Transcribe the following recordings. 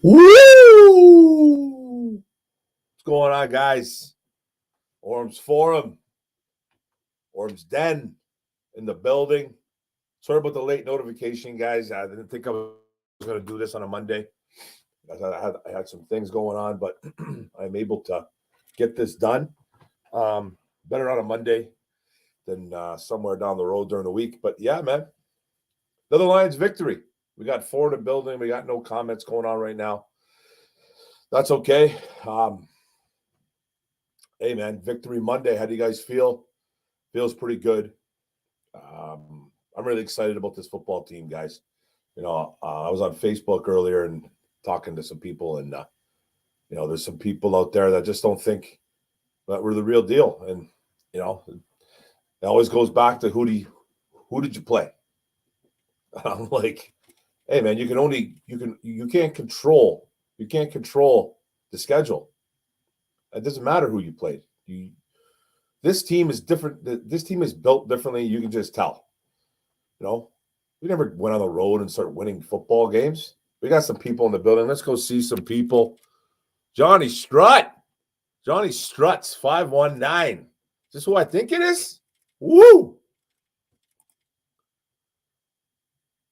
Woo! What's going on, guys? Orum'S Forum, Orum'S Den in the building. Sorry about the late notification, guys. I didn't think I was going to do this on a Monday. I had some things going on, but I'm able to get this done. Better on a Monday than somewhere down the road during the week. But yeah, man, another Lions victory. We got 4 in the building. We got no comments going on right now. That's okay. Hey, man, Victory Monday. How do you guys feel? Feels pretty good. I'm really excited about this football team, guys. You know, I was on Facebook earlier and talking to some people, and, you know, there's some people out there that just don't think that we're the real deal. And, you know, it always goes back to who did you play? I'm like, hey, man, you can't control the schedule. It doesn't matter who you played. This team is different. This team is built differently. You can just tell. You know, we never went on the road and started winning football games. We got some people in the building. Let's go see some people. Johnny Strutt. Johnny Strutt's 519. Is this who I think it is? Woo!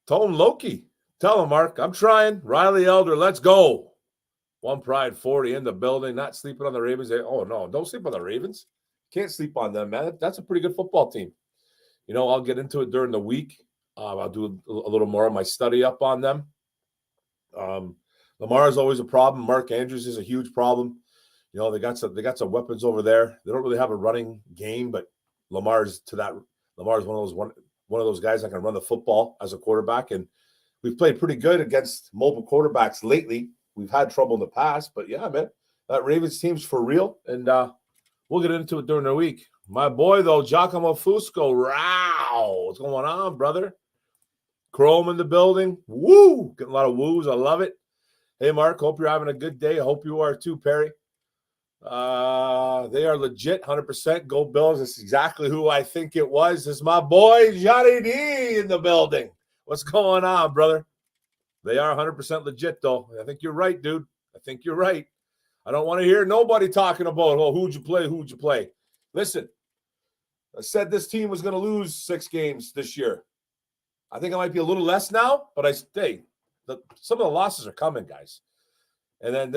Tone Loki. Tell him, Mark. I'm trying. Riley Elder, let's go. One Pride 40 in the building. Not sleeping on the Ravens. Oh, no. Don't sleep on the Ravens. Can't sleep on them, man. That's a pretty good football team. You know, I'll get into it during the week. I'll do a little more of my study up on them. Lamar is always a problem. Mark Andrews is a huge problem. You know, they got some weapons over there. They don't really have a running game, but Lamar's one of those guys that can run the football as a quarterback. And we've played pretty good against mobile quarterbacks lately. We've had trouble in the past, but yeah, man, that Ravens team's for real. And we'll get into it during the week. My boy, though, Giacomo Fusco. Wow. What's going on, brother? Chrome in the building. Woo. Getting a lot of woos. I love it. Hey, Mark, hope you're having a good day. I hope you are too, Perry. They are legit, 100%. Go Bills. That's exactly who I think it was. This is my boy, Johnny D, in the building. What's going on, brother? They are 100% legit, though. I think you're right, dude. I think you're right. I don't want to hear nobody talking about, oh, who'd you play? Listen, I said this team was going to lose 6 games this year. I think it might be a little less now, but some of the losses are coming, guys. And then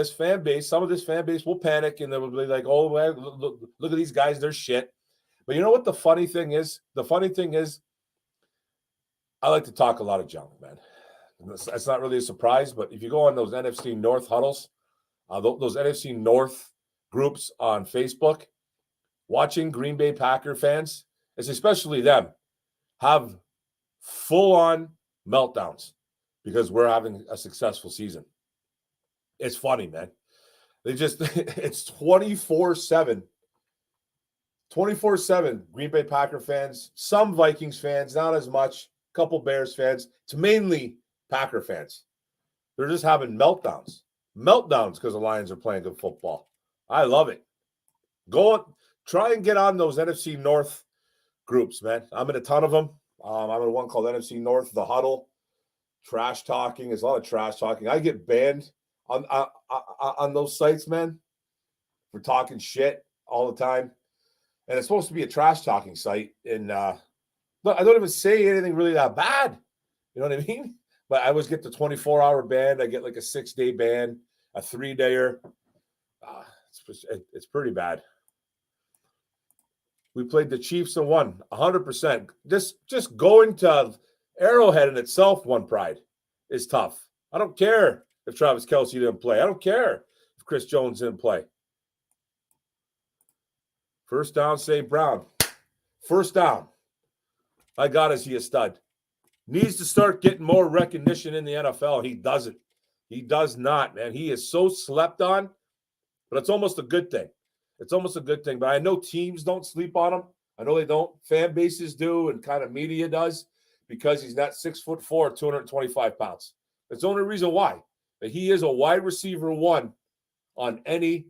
some of this fan base will panic, and they will be like, oh, well, look at these guys, they're shit. But you know what the funny thing is? The funny thing is I like to talk a lot of junk, man. That's not really a surprise, but if you go on those NFC North huddles, those NFC North groups on Facebook, watching Green Bay Packer fans, especially them, have full-on meltdowns because we're having a successful season. It's funny, man. It's 24/7. 24/7 Green Bay Packer fans, some Vikings fans, not as much, a couple Bears fans. It's mainly Packer fans. They're just having meltdowns because the Lions are playing good football. I love it. Try and get on those NFC North groups, man. I'm in a ton of them. I'm in one called NFC North, The Huddle. Trash talking. There's a lot of trash talking. I get banned on those sites, man, for talking shit all the time. And it's supposed to be a trash talking site. And I don't even say anything really that bad. You know what I mean? But I always get the 24-hour ban. I get like a 6-day ban, a 3-dayer. It's pretty bad. We played the Chiefs and won 100%. Just going to Arrowhead in itself, One Pride, is tough. I don't care if Travis Kelce didn't play. I don't care if Chris Jones didn't play. First down, St. Brown. First down. My God, is he a stud. Needs to start getting more recognition in the NFL. He doesn't. He does not, man. He is so slept on, but it's almost a good thing. It's almost a good thing. But I know teams don't sleep on him. I know they don't. Fan bases do, and kind of media does, because he's not 6'4", 225 pounds. That's the only reason why. But he is a wide receiver 1 on any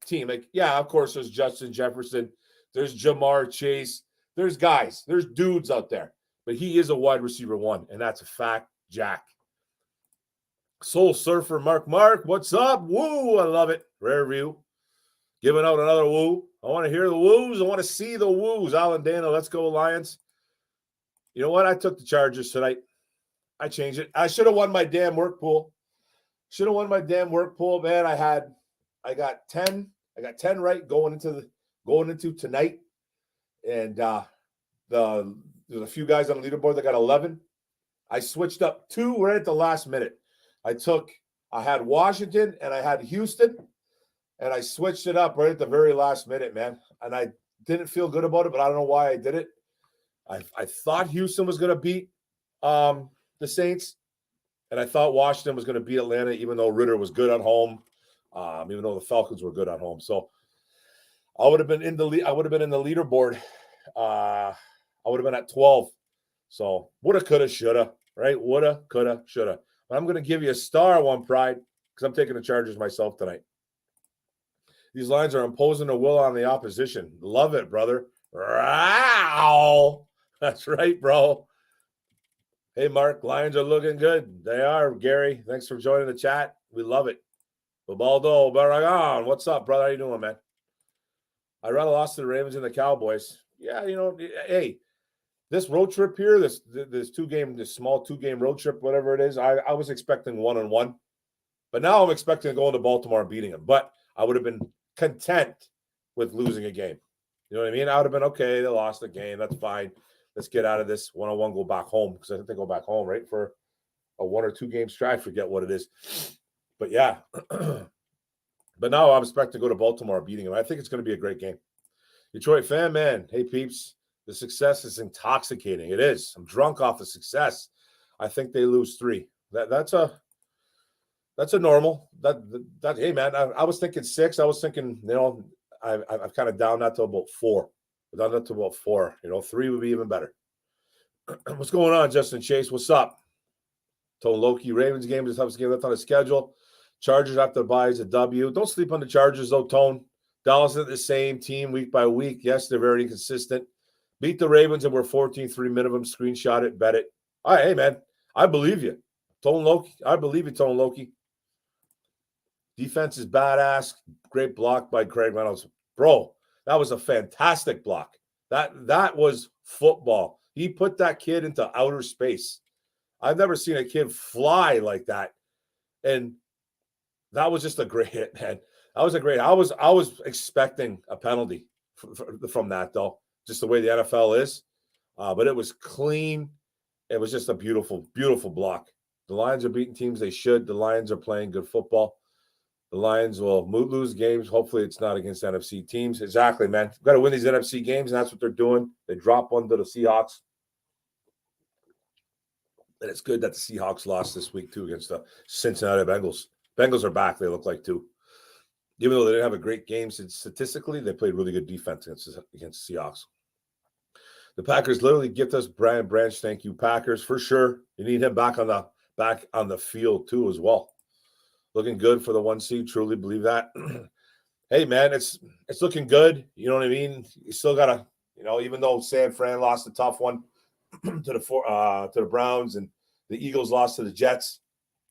team. Like, yeah, of course, there's Justin Jefferson. There's Jamar Chase. There's guys. There's dudes out there. But he is a wide receiver 1, and that's a fact, Jack. Soul Surfer Mark, what's up? Woo, I love it. Rare view. Giving out another woo. I want to hear the woos. I want to see the woos. Alan Dano, let's go, Lions. You know what? I took the Chargers tonight. I changed it. I should have won my damn work pool. Man. I got 10 right going into tonight. And there's a few guys on the leaderboard that got 11. I switched up 2 right at the last minute. I had Washington and I had Houston, and I switched it up right at the very last minute, man. And I didn't feel good about it, but I don't know why I did it. I thought Houston was going to beat the Saints, and I thought Washington was going to beat Atlanta, even though Ritter was good at home, even though the Falcons were good at home. So I would have been in the leaderboard. I would have been at 12. So woulda, coulda, shoulda, right? Woulda, coulda, shoulda. But I'm going to give you a star, One Pride, because I'm taking the Chargers myself tonight. These lines are imposing a will on the opposition. Love it, brother. Wow. That's right, bro. Hey, Mark, Lions are looking good. They are, Gary. Thanks for joining the chat. We love it. Babaldo Barragan, what's up, brother? How you doing, man? I'd rather lost to the Ravens and the Cowboys. Yeah, hey, this road trip here, this small 2-game road trip, whatever it is, I was expecting 1-1. But now I'm expecting to go into Baltimore and beating them. But I would have been content with losing a game. You know what I mean? I would have been, okay, they lost the game. That's fine. Let's get out of this 1-1, go back home. Because I think they go back home, right, for a 1 or 2 game stride. Forget what it is. But, yeah. But now I'm expecting to go to Baltimore beating them. I think it's going to be a great game. Detroit fan, man. Hey, peeps. The success is intoxicating. It is. I'm drunk off the success. I think they lose 3. That's a normal. Hey, man, I was thinking 6. I was thinking, I've kind of down that to about 4. Down that to about 4. 3 would be even better. What's going on, Justin Chase? What's up? Tone Loki, Ravens game is the toughest game left on the schedule. Chargers after the bye is a W. Don't sleep on the Chargers, though, Tone. Dallas is the same team week by week. Yes, they're very inconsistent. Beat the Ravens and we're 14-3 minimum. Screenshot it, bet it. All right, hey, man, I believe you. Tone Loki, I believe you, Tone Loki. Defense is badass. Great block by Craig Reynolds. Bro, that was a fantastic block. That was football. He put that kid into outer space. I've never seen a kid fly like that. And that was just a great hit, man. That was a great. I was expecting a penalty from that, though, just the way the NFL is. But it was clean. It was just a beautiful, beautiful block. The Lions are beating teams they should. The Lions are playing good football. The Lions will lose games. Hopefully it's not against NFC teams. Exactly, man. We've got to win these NFC games, and that's what they're doing. They drop one to the Seahawks. And it's good that the Seahawks lost this week, too, against the Cincinnati Bengals. Bengals are back, they look like, too. Even though they didn't have a great game statistically, they played really good defense against the Seahawks. The Packers literally gift us Brian Branch. Thank you, Packers, for sure. You need him back on the field, too, as well. Looking good for the 1 seed. Truly believe that. Hey, man, it's looking good. You know what I mean? You still got to, even though San Fran lost a tough one to the Browns and the Eagles lost to the Jets,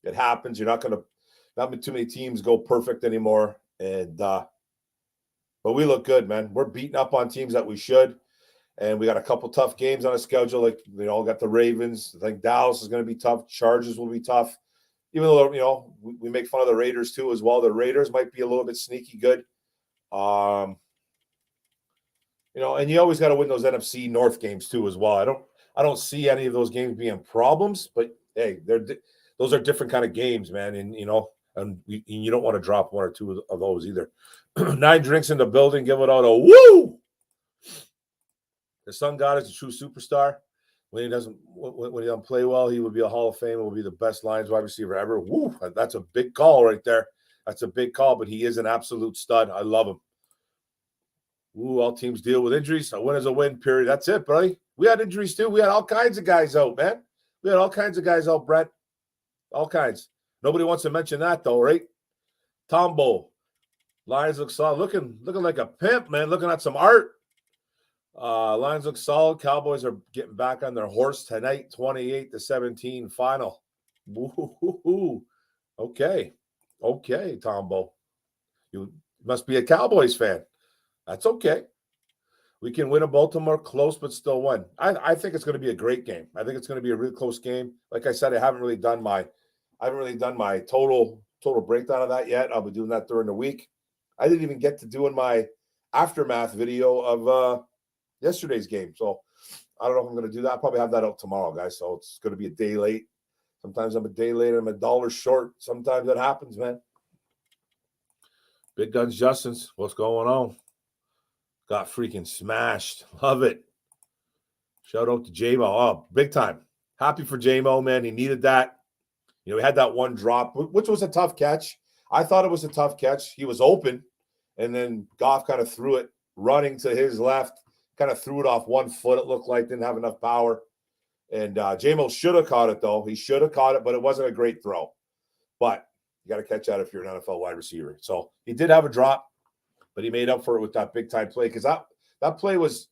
it happens. Not too many teams go perfect anymore. And but we look good, man. We're beating up on teams that we should. And we got a couple tough games on a schedule. Like, got the Ravens. I think Dallas is going to be tough. Chargers will be tough. Even though, we make fun of the Raiders too as well. The Raiders might be a little bit sneaky good. And you always got to win those NFC North games too as well. I don't see any of those games being problems, but hey, those are different kind of games, man. And you don't want to drop 1 or 2 of those either. 9 drinks in the building, give it out a woo. The Sun God is a true superstar. When he doesn't play well, he would be a Hall of Fame. Will be the best Lions wide receiver ever. Woo, that's a big call right there. That's a big call, but he is an absolute stud. I love him. Ooh, all teams deal with injuries. A win is a win, period. That's it, buddy. We had injuries too. We had all kinds of guys out, man. We had all kinds of guys out, Brett. All kinds. Nobody wants to mention that, though, right? Tombo. Lions look solid. Looking like a pimp, man. Looking at some art. Lions look solid. Cowboys are getting back on their horse tonight. 28-17 final. Woo-hoo-hoo-hoo. Okay, Tombo. You must be a Cowboys fan. That's okay. We can win a Baltimore close, but still win. I think it's going to be a great game. I think it's going to be a really close game. Like I said, I haven't really done my total breakdown of that yet. I'll be doing that during the week. I didn't even get to doing my aftermath video of yesterday's game. So I don't know if I'm going to do that. I'll probably have that out tomorrow, guys. So it's going to be a day late. Sometimes I'm a day late. I'm $1 short. Sometimes that happens, man. Big Guns Justin's. What's going on? Got freaking smashed. Love it. Shout out to J-Mo. Oh, big time. Happy for J-Mo, man. He needed that. You know, he had that one drop, which was a tough catch. I thought it was a tough catch. He was open, and then Goff kind of threw it running to his left, kind of threw it off 1 foot, it looked like, didn't have enough power. And J-Mo should have caught it, though. He should have caught it, but it wasn't a great throw. But you got to catch that if you're an NFL wide receiver. So he did have a drop, but he made up for it with that big-time play because that play was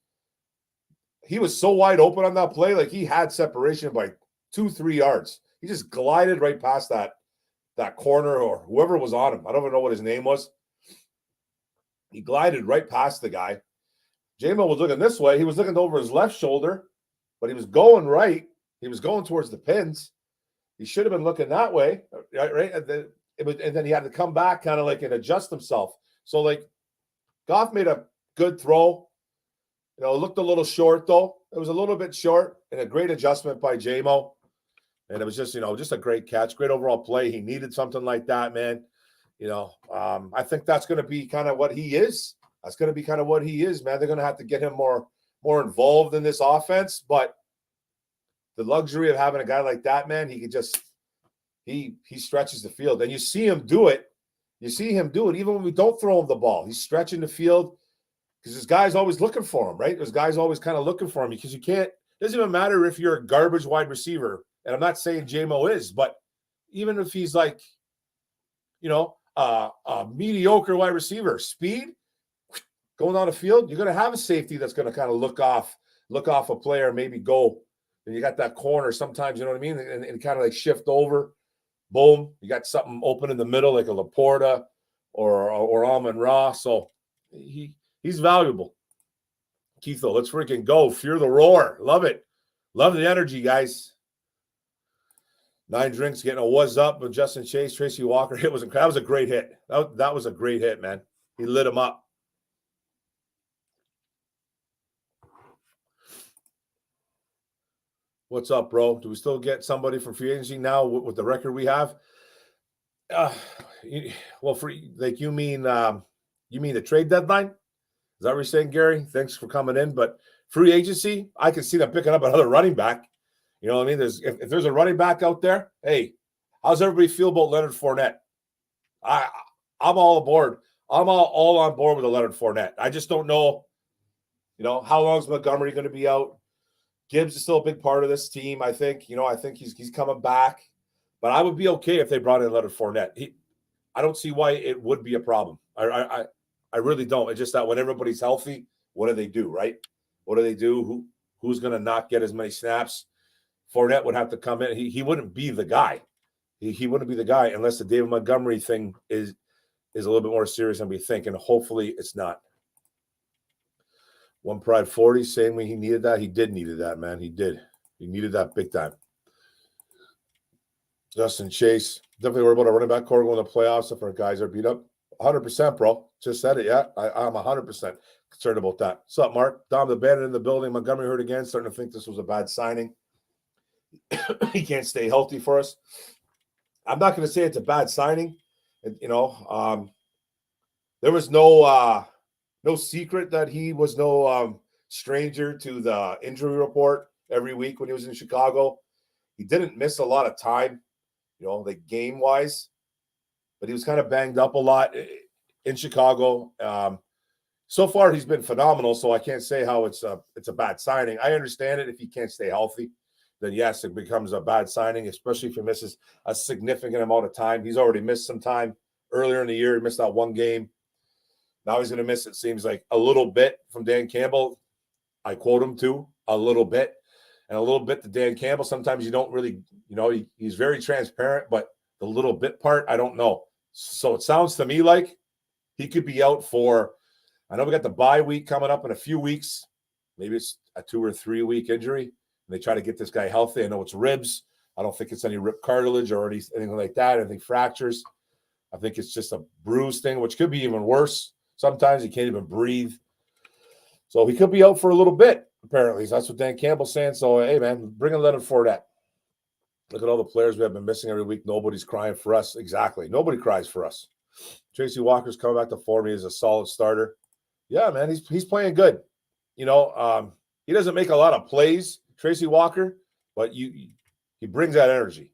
– he was so wide open on that play, like he had separation by 2-3 yards. He just glided right past that corner or whoever was on him. I don't even know what his name was. He glided right past the guy. J-Mo was looking this way. He was looking over his left shoulder, but he was going right. He was going towards the pins. He should have been looking that way, right? And then he had to come back kind of like and adjust himself. So, like, Goff made a good throw. You know, it looked a little short, though. It was a little bit short and a great adjustment by J-Mo. And it was just, just a great catch, great overall play. He needed something like that, man. I think that's going to be kind of what he is. That's going to be kind of what he is, man. They're going to have to get him more involved in this offense. But the luxury of having a guy like that, man, he could just he stretches the field. And you see him do it. You see him do it even when we don't throw him the ball. He's stretching the field because this guy's always looking for him, right? There's guys always kind of looking for him because it doesn't even matter if you're a garbage wide receiver. And I'm not saying J-Mo is, but even if he's like, a mediocre wide receiver, speed, going down the field, you're going to have a safety that's going to kind of look off a player, maybe go. And you got that corner sometimes, you know what I mean? And kind of like shift over. Boom. You got something open in the middle like a Laporta or Amon-Ra. So he's valuable. Keitho, let's freaking go. Fear the roar. Love it. Love the energy, guys. 9 drinks, getting a what's up with Justin Chase, Tracy Walker. That was a great hit. That was a great hit, man. He lit him up. What's up, bro? Do we still get somebody from free agency now with the record we have? Well, you mean the trade deadline? Is that what you're saying, Gary? Thanks for coming in. But free agency, I can see them picking up another running back. You know what I mean? If there's a running back out there, hey, how's everybody feel about Leonard Fournette? I'm all aboard. I'm all on board with the Leonard Fournette. I just don't know, how long is Montgomery going to be out? Gibbs is still a big part of this team, I think. I think he's coming back. But I would be okay if they brought in Leonard Fournette. I don't see why it would be a problem. I really don't. It's just that when everybody's healthy, what do they do, right? What do they do? Who's going to not get as many snaps? Fournette would have to come in. He wouldn't be the guy. He wouldn't be the guy unless the David Montgomery thing is a little bit more serious than we think, and hopefully it's not. One Pride 40 saying when he needed that. He needed that, man. He did. He needed that big time. Justin Chase. Definitely worried about a running back core going to the playoffs if our guys are beat up. 100%, bro. Just said it, yeah. I'm 100% concerned about that. What's up, Mark? Dom the Bandit in the building. Montgomery hurt again. Starting to think this was a bad signing. He can't stay healthy for us. I'm not going to say it's a bad signing. There was no secret that he was no stranger to the injury report every week when he was in Chicago. He didn't miss a lot of time, like game-wise, but he was kind of banged up a lot in Chicago. So far, he's been phenomenal, so I can't say how it's a bad signing. I understand it if he can't stay healthy. Then yes, it becomes a bad signing, especially if he misses a significant amount of time. He's already missed some time earlier in the year. He missed that one game. Now he's going to miss, it seems like, a little bit from Dan Campbell. I quote him too, a little bit. And a little bit to Dan Campbell. Sometimes you don't really, he's very transparent, but the little bit part, I don't know. So it sounds to me like he could be out for, I know we got the bye week coming up in a few weeks. Maybe it's a 2 or 3 week injury. And they try to get this guy healthy. I know it's ribs. I don't think it's any rib cartilage or anything like that. I think fractures. I think it's just a bruise thing, which could be even worse. Sometimes he can't even breathe. So he could be out for a little bit, apparently. That's what Dan Campbell's saying. So, hey, man, bring in Leonard Fournette. Look at all the players we have been missing every week. Nobody's crying for us. Exactly. Nobody cries for us. Tracy Walker's coming back to form. He is a solid starter. Yeah, man, he's playing good. You know, he doesn't make a lot of plays, Tracy Walker, but he brings that energy.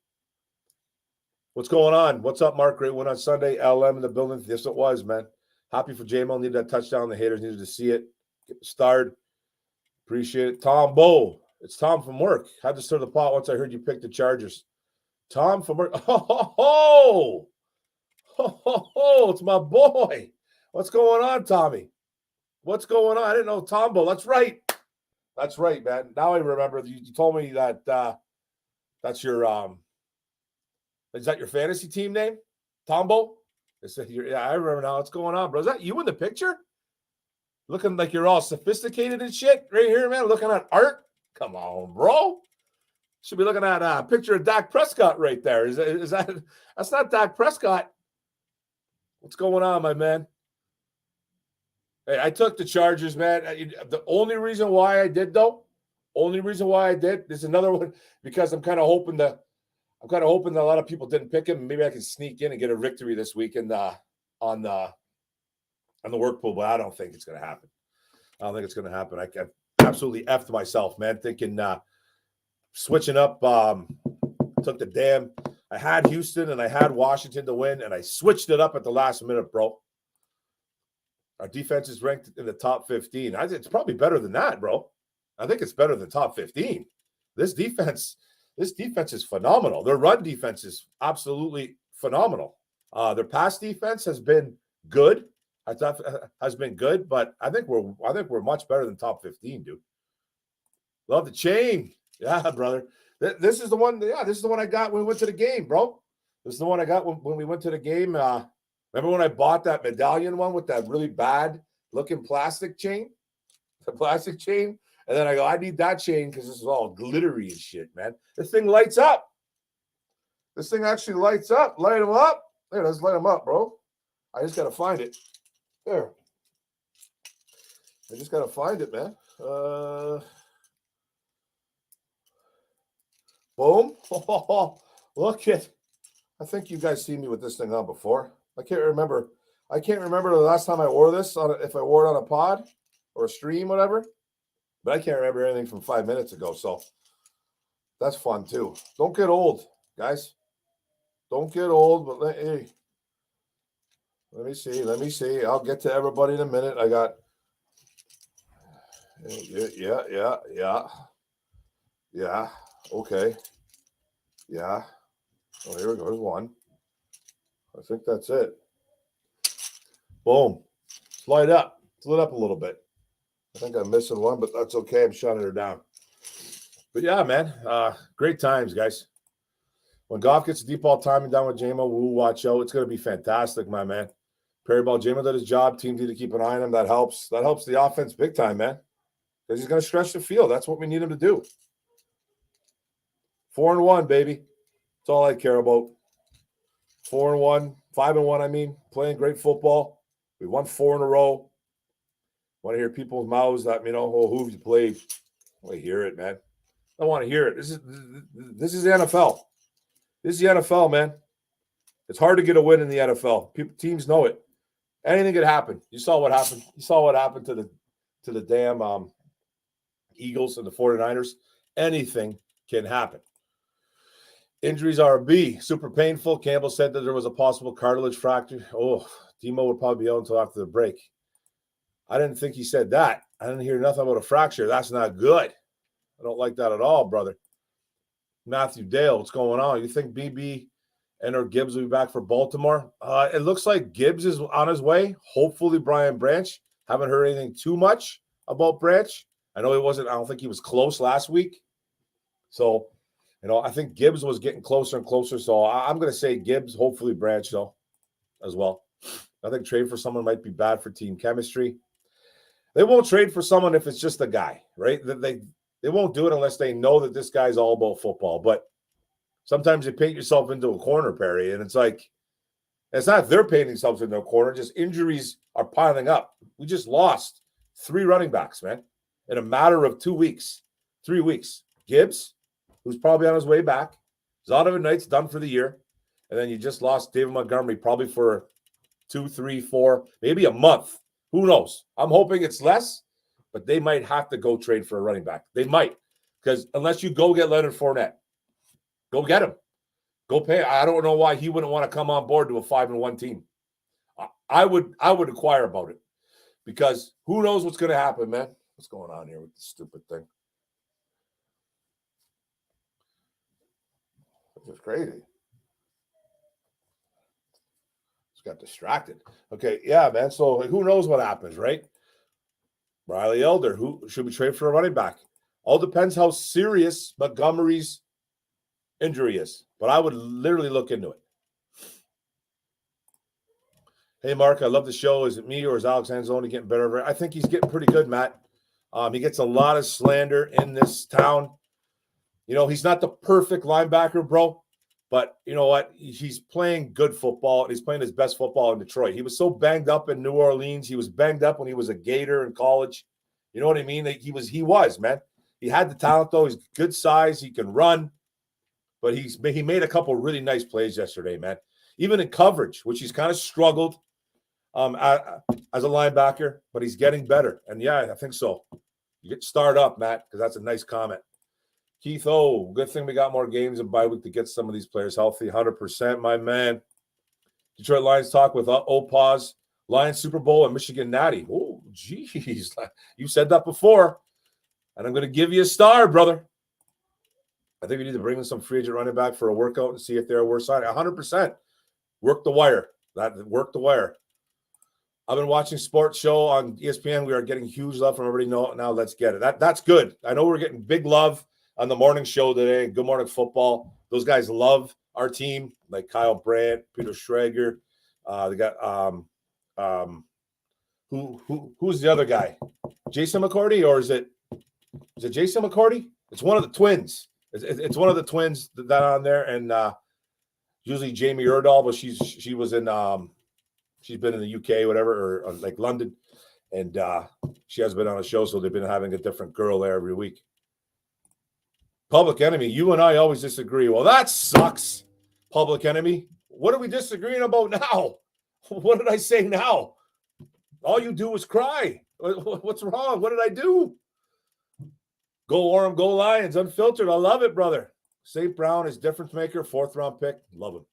What's going on? What's up, Mark? Great win on Sunday. LM in the building. Yes, it was, man. Happy for J-Mo. Needed that touchdown. The haters needed to see it. Get the start. Appreciate it. Tom Bo. It's Tom from work. Had to stir the pot once I heard you pick the Chargers. Tom from work. Oh, it's my boy. What's going on, Tommy? What's going on? I didn't know Tombo. That's right. That's right, man. Now I remember. You told me that that's your is that your fantasy team name? Tombo? Yeah, I remember now. What's going on, bro? Is that you in the picture? Looking like you're all sophisticated and shit right here, man. Looking at art. Come on, bro. Should be looking at a picture of Dak Prescott right there. Is that that's not Dak Prescott? What's going on, my man? Hey, I took the Chargers, man. The only reason why I did, there's another one because I'm kind of hoping that a lot of people didn't pick him. Maybe I can sneak in and get a victory this weekend on the work pool, but I don't think it's going to happen. I absolutely effed myself, man, thinking switching up. Took the damn. I had Houston and I had Washington to win, and I switched it up at the last minute, bro. Our defense is ranked in the top 15. It's probably better than that, bro. I think it's better than top 15. This defense is phenomenal. Their run defense is absolutely phenomenal. Their pass defense has been good. But I think we're much better than top 15, dude. Love the chain. Yeah, brother. This is the one. Yeah, this is the one I got when we went to the game, bro. This is the one I got when we went to the game. Remember when I bought that medallion one with that really bad looking plastic chain? The plastic chain? And then I go, I need that chain because this is all glittery and shit, man. This thing lights up. This thing actually lights up. Light them up. There, let's light them up, bro. I just got to find it. There. I just got to find it, man. Boom. Look at. I think you guys seen me with this thing on before. I can't remember the last time I wore this if I wore it on a pod or a stream, whatever. But I can't remember anything from 5 minutes ago. So that's fun too. Don't get old, guys. Don't get old. But let me see. I'll get to everybody in a minute. I got. Yeah. Okay. Yeah. Oh, here we go. There's one. I think that's it. Boom. It's lit up. It's lit up a little bit. I think I'm missing one, but that's okay. I'm shutting her down. But yeah, man. Great times, guys. When Goff gets a deep ball timing down with J-Mo, we'll watch out. It's going to be fantastic, my man. Perry ball, J-Mo did his job. Team need to keep an eye on him. That helps. That helps the offense big time, man. Because he's going to stretch the field. That's what we need him to do. 4-1, baby. That's all I care about. 4-1, 5-1, I mean. Playing great football. We won 4 in a row. Want to hear people's mouths that, who have you played? I want to hear it, man. I want to hear it. This is the NFL. This is the NFL, man. It's hard to get a win in the NFL. Teams know it. Anything could happen. You saw what happened. You saw what happened to the damn Eagles and the 49ers. Anything can happen. Injuries are a B. Super painful. Campbell said that there was a possible cartilage fracture. Oh, Demo would probably be out until after the break. I didn't think he said that. I didn't hear nothing about a fracture. That's not good. I don't like that at all, brother. Matthew Dale, what's going on? You think BB or Gibbs will be back for Baltimore? It looks like Gibbs is on his way. Hopefully Brian Branch. Haven't heard anything too much about Branch. I know I don't think he was close last week. So I think Gibbs was getting closer and closer. So I'm going to say Gibbs, hopefully Branch, though, as well. I think trade for someone might be bad for team chemistry. They won't trade for someone if it's just a guy, right? They won't do it unless they know that this guy's all about football. But sometimes you paint yourself into a corner, Perry, and it's like, it's not they're painting themselves into a corner, just injuries are piling up. We just lost 3 running backs, man, in a matter of 2 weeks, 3 weeks. Gibbs, who's probably on his way back. Zonovan Knight's done for the year. And then you just lost David Montgomery probably for 2, 3, 4, maybe a month. Who knows? I'm hoping it's less, but they might have to go trade for a running back. They might, because unless you go get Leonard Fournette, go get him. Go pay. I don't know why he wouldn't want to come on board to a 5-1 team. I would inquire about it, because who knows what's going to happen, man? What's going on here with this stupid thing? It's crazy. Just got distracted. Okay, yeah, man. So who knows what happens, right? Riley Elder, who should we trade for a running back? All depends how serious Montgomery's injury is. But I would literally look into it. Hey, Mark, I love the show. Is it me or is Alex Anzalone getting better? I think he's getting pretty good, Matt. He gets a lot of slander in this town. He's not the perfect linebacker, bro. But you know what? He's playing good football, and he's playing his best football in Detroit. He was so banged up in New Orleans. He was banged up when he was a Gator in college. You know what I mean? He was, man. He had the talent, though. He's good size. He can run. But he made a couple really nice plays yesterday, man. Even in coverage, which he's kind of struggled as a linebacker, but he's getting better. And, yeah, I think so. You get started up, Matt, because that's a nice comment. Keith, good thing we got more games in bye week to get some of these players healthy. 100%, my man. Detroit Lions talk with Opaz, Lions Super Bowl, and Michigan Natty. Oh, geez. You said that before, and I'm going to give you a star, brother. I think we need to bring in some free agent running back for a workout and see if they're worth signing. 100%. Work the wire. Work the wire. I've been watching Sports Show on ESPN. We are getting huge love from everybody. Now let's get it. That's good. I know we're getting big love on the morning show today. Good Morning Football. Those guys love our team, like Kyle Brandt, Peter Schrager. They got who's the other guy? Jason McCourty, or is it Jason McCourty? It's one of the twins. It's one of the twins that on there, and usually Jamie Erdahl, but she was in she's been in the UK, whatever, or like London, and she has been on a show, so they've been having a different girl there every week. Public Enemy, you and I always disagree. Well, that sucks. Public Enemy, what are we disagreeing about now? What did I say now? All you do is cry. What's wrong? What did I do? Go Orem, go Lions, unfiltered. I love it, brother. St. Brown is difference maker, 4th round pick. Love him.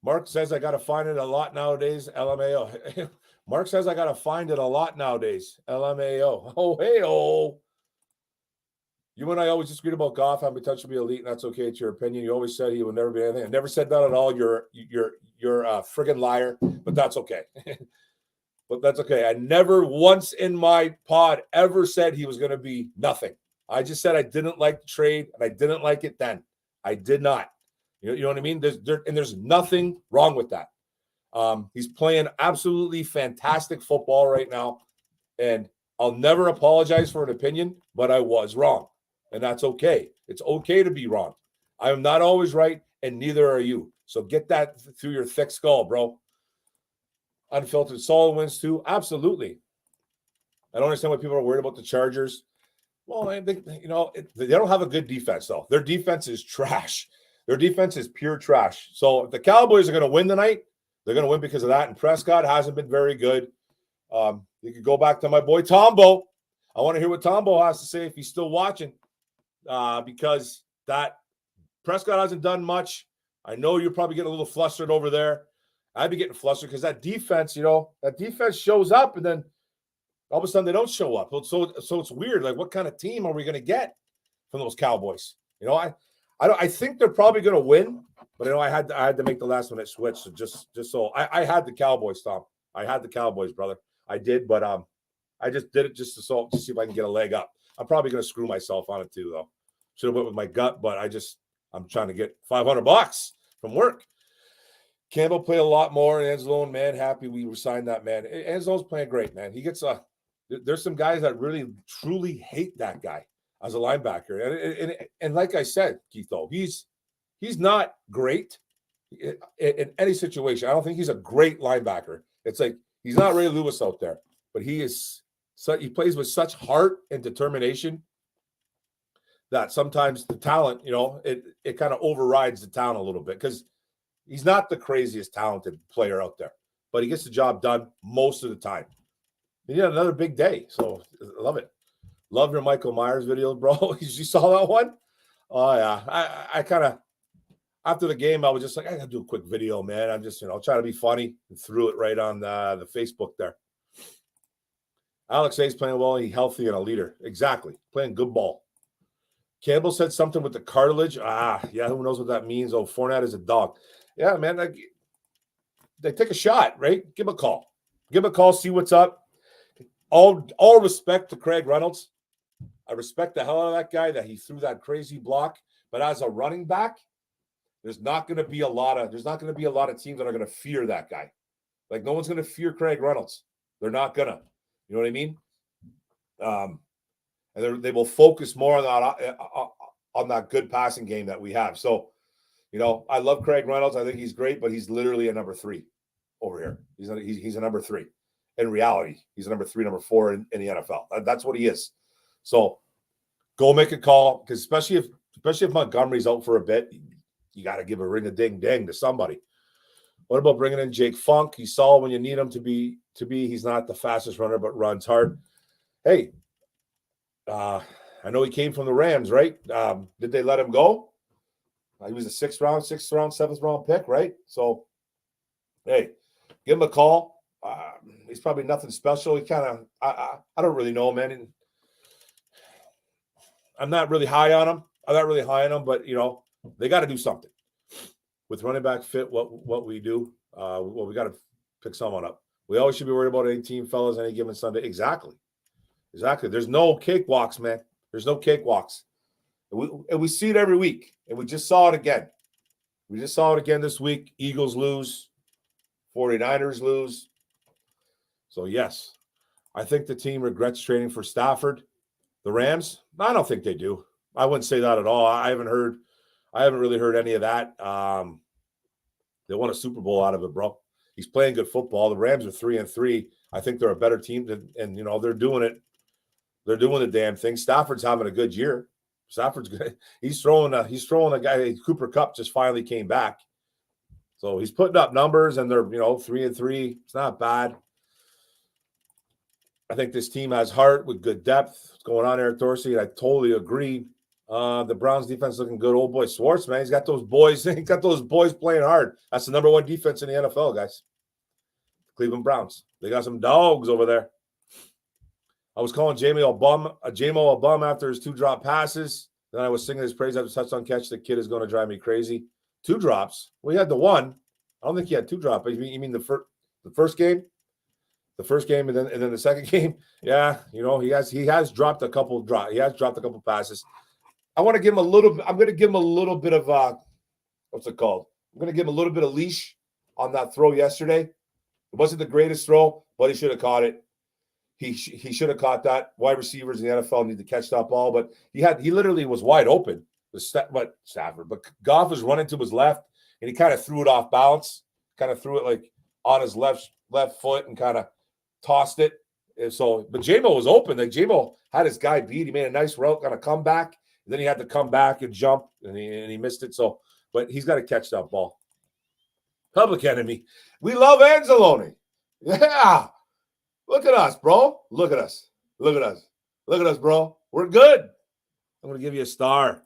Mark says I got to find it a lot nowadays. LMAO. Mark says I got to find it a lot nowadays. LMAO. Oh, hey, You and I always disagreed about Goff having potential to be elite, and that's okay. It's your opinion. You always said he would never be anything. I never said that at all. You're a friggin' liar, but that's okay. But that's okay. I never once in my pod ever said he was going to be nothing. I just said I didn't like the trade, and I didn't like it then. I did not. You know what I mean? There's nothing wrong with that. He's playing absolutely fantastic football right now, and I'll never apologize for an opinion, but I was wrong, and that's okay. It's okay to be wrong. I am not always right, and neither are you. So get that through your thick skull, bro. Unfiltered solid wins too. Absolutely. I don't understand why people are worried about the Chargers. Well, I think, they don't have a good defense, though. Their defense is trash. Their defense is pure trash. So if the Cowboys are going to win tonight, they're going to win because of that. And Prescott hasn't been very good. You could go back to my boy Tombo. I want to hear what Tombo has to say if he's still watching, because that Prescott hasn't done much. I know you're probably getting a little flustered over there. I'd be getting flustered because that defense, that defense shows up and then all of a sudden they don't show up. So it's weird. Like, what kind of team are we going to get from those Cowboys? I think they're probably going to win, but I had to make the last minute switch. So just so I had the Cowboys, Tom. I had the Cowboys, brother. I did, but I just did it just to see if I can get a leg up. I'm probably going to screw myself on it too, though. Should have went with my gut, but I'm trying to get $500 from work. Campbell played a lot more. Anzalone, man, happy we signed that man. Anzalone's playing great, man. He gets there's some guys that really, truly hate that guy as a linebacker. And like I said, Keith, though, he's not great in any situation. I don't think he's a great linebacker. It's like he's not Ray Lewis out there, but he plays with such heart and determination that sometimes the talent, it kind of overrides the talent a little bit because he's not the craziest talented player out there, but he gets the job done most of the time. He had another big day, so I love it. Love your Michael Myers video, bro. You saw that one? Oh, yeah. I kind of, after the game, I was just like, I got to do a quick video, man. I'm just, trying to be funny and threw it right on the Facebook there. Alex A's playing well. He's healthy and a leader. Exactly. Playing good ball. Campbell said something with the cartilage. Yeah, who knows what that means? Oh, Fournette is a dog. Yeah, man. They take a shot, right? Give him a call. Give him a call, see what's up. All respect to Craig Reynolds. I respect the hell out of that guy that he threw that crazy block. But as a running back, there's not going to be a lot of teams that are going to fear that guy. Like no one's going to fear Craig Reynolds. They're not gonna. You know what I mean? And they will focus more on that good passing game that we have. So, I love Craig Reynolds. I think he's great, but he's literally a number 3 over here. He's a number 3. In reality, he's a number 3, number 4 in the NFL. That's what he is. So go make a call because especially if Montgomery's out for a bit, you got to give a ring a ding dang to somebody. What about bringing in Jake Funk? He's solid when you need him to be. He's not the fastest runner, but runs hard. Hey, I know he came from the Rams, right? Did they let him go? He was a 6th round, 7th round pick, right? So, hey, give him a call. He's probably nothing special. He kind of, I don't really know, man. And I'm not really high on him. But they got to do something with running back fit. What we do, we got to pick someone up. We always should be worried about 18 fellas any given Sunday. Exactly. There's no cakewalks, man. There's no cakewalks. And we see it every week, and we just saw it again. This week. Eagles lose, 49ers lose. So, yes, I think the team regrets trading for Stafford. The Rams, I don't think they do. I wouldn't say that at all. I haven't really heard any of that. They won a Super Bowl out of it, bro. He's playing good football. The Rams are 3-3. I think they're a better team, and they're doing it. They're doing the damn thing. Stafford's having a good year. Stafford's good. He's throwing a guy. Cooper Kupp just finally came back, so he's putting up numbers, and they're 3-3. It's not bad. I think this team has heart with good depth. What's going on, Eric Dorsey? I totally agree. The Browns defense looking good. Old boy Swartz, man. He's got those boys. He's got those boys playing hard. That's the number 1 defense in the NFL, guys. Cleveland Browns. They got some dogs over there. I was calling Jamo a bum after his 2 drop passes. Then I was singing his praise after touchdown catch. The kid is going to drive me crazy. 2 drops. Well, he had the 1. I don't think he had 2 drops. You mean the first game? The first game and then the second game, yeah, he has dropped a couple passes. I'm going to give him a little bit of what's it called? I'm going to give him a little bit of leash on that throw yesterday. It wasn't the greatest throw, but he should have caught it. He should have caught that. Wide receivers in the NFL need to catch that ball, but he literally was wide open. But Goff was running to his left, and he kind of threw it off balance, kind of threw it like on his left foot, and kind of tossed it. And so, but Jamo was open. Like Jamo had his guy beat. He made a nice route, kind of come back. And then he had to come back and jump, and he missed it. So, but he's got to catch that ball. Public enemy. We love Anzalone. Yeah. Look at us, bro. Look at us. Look at us. Look at us, bro. We're good. I'm going to give you a star.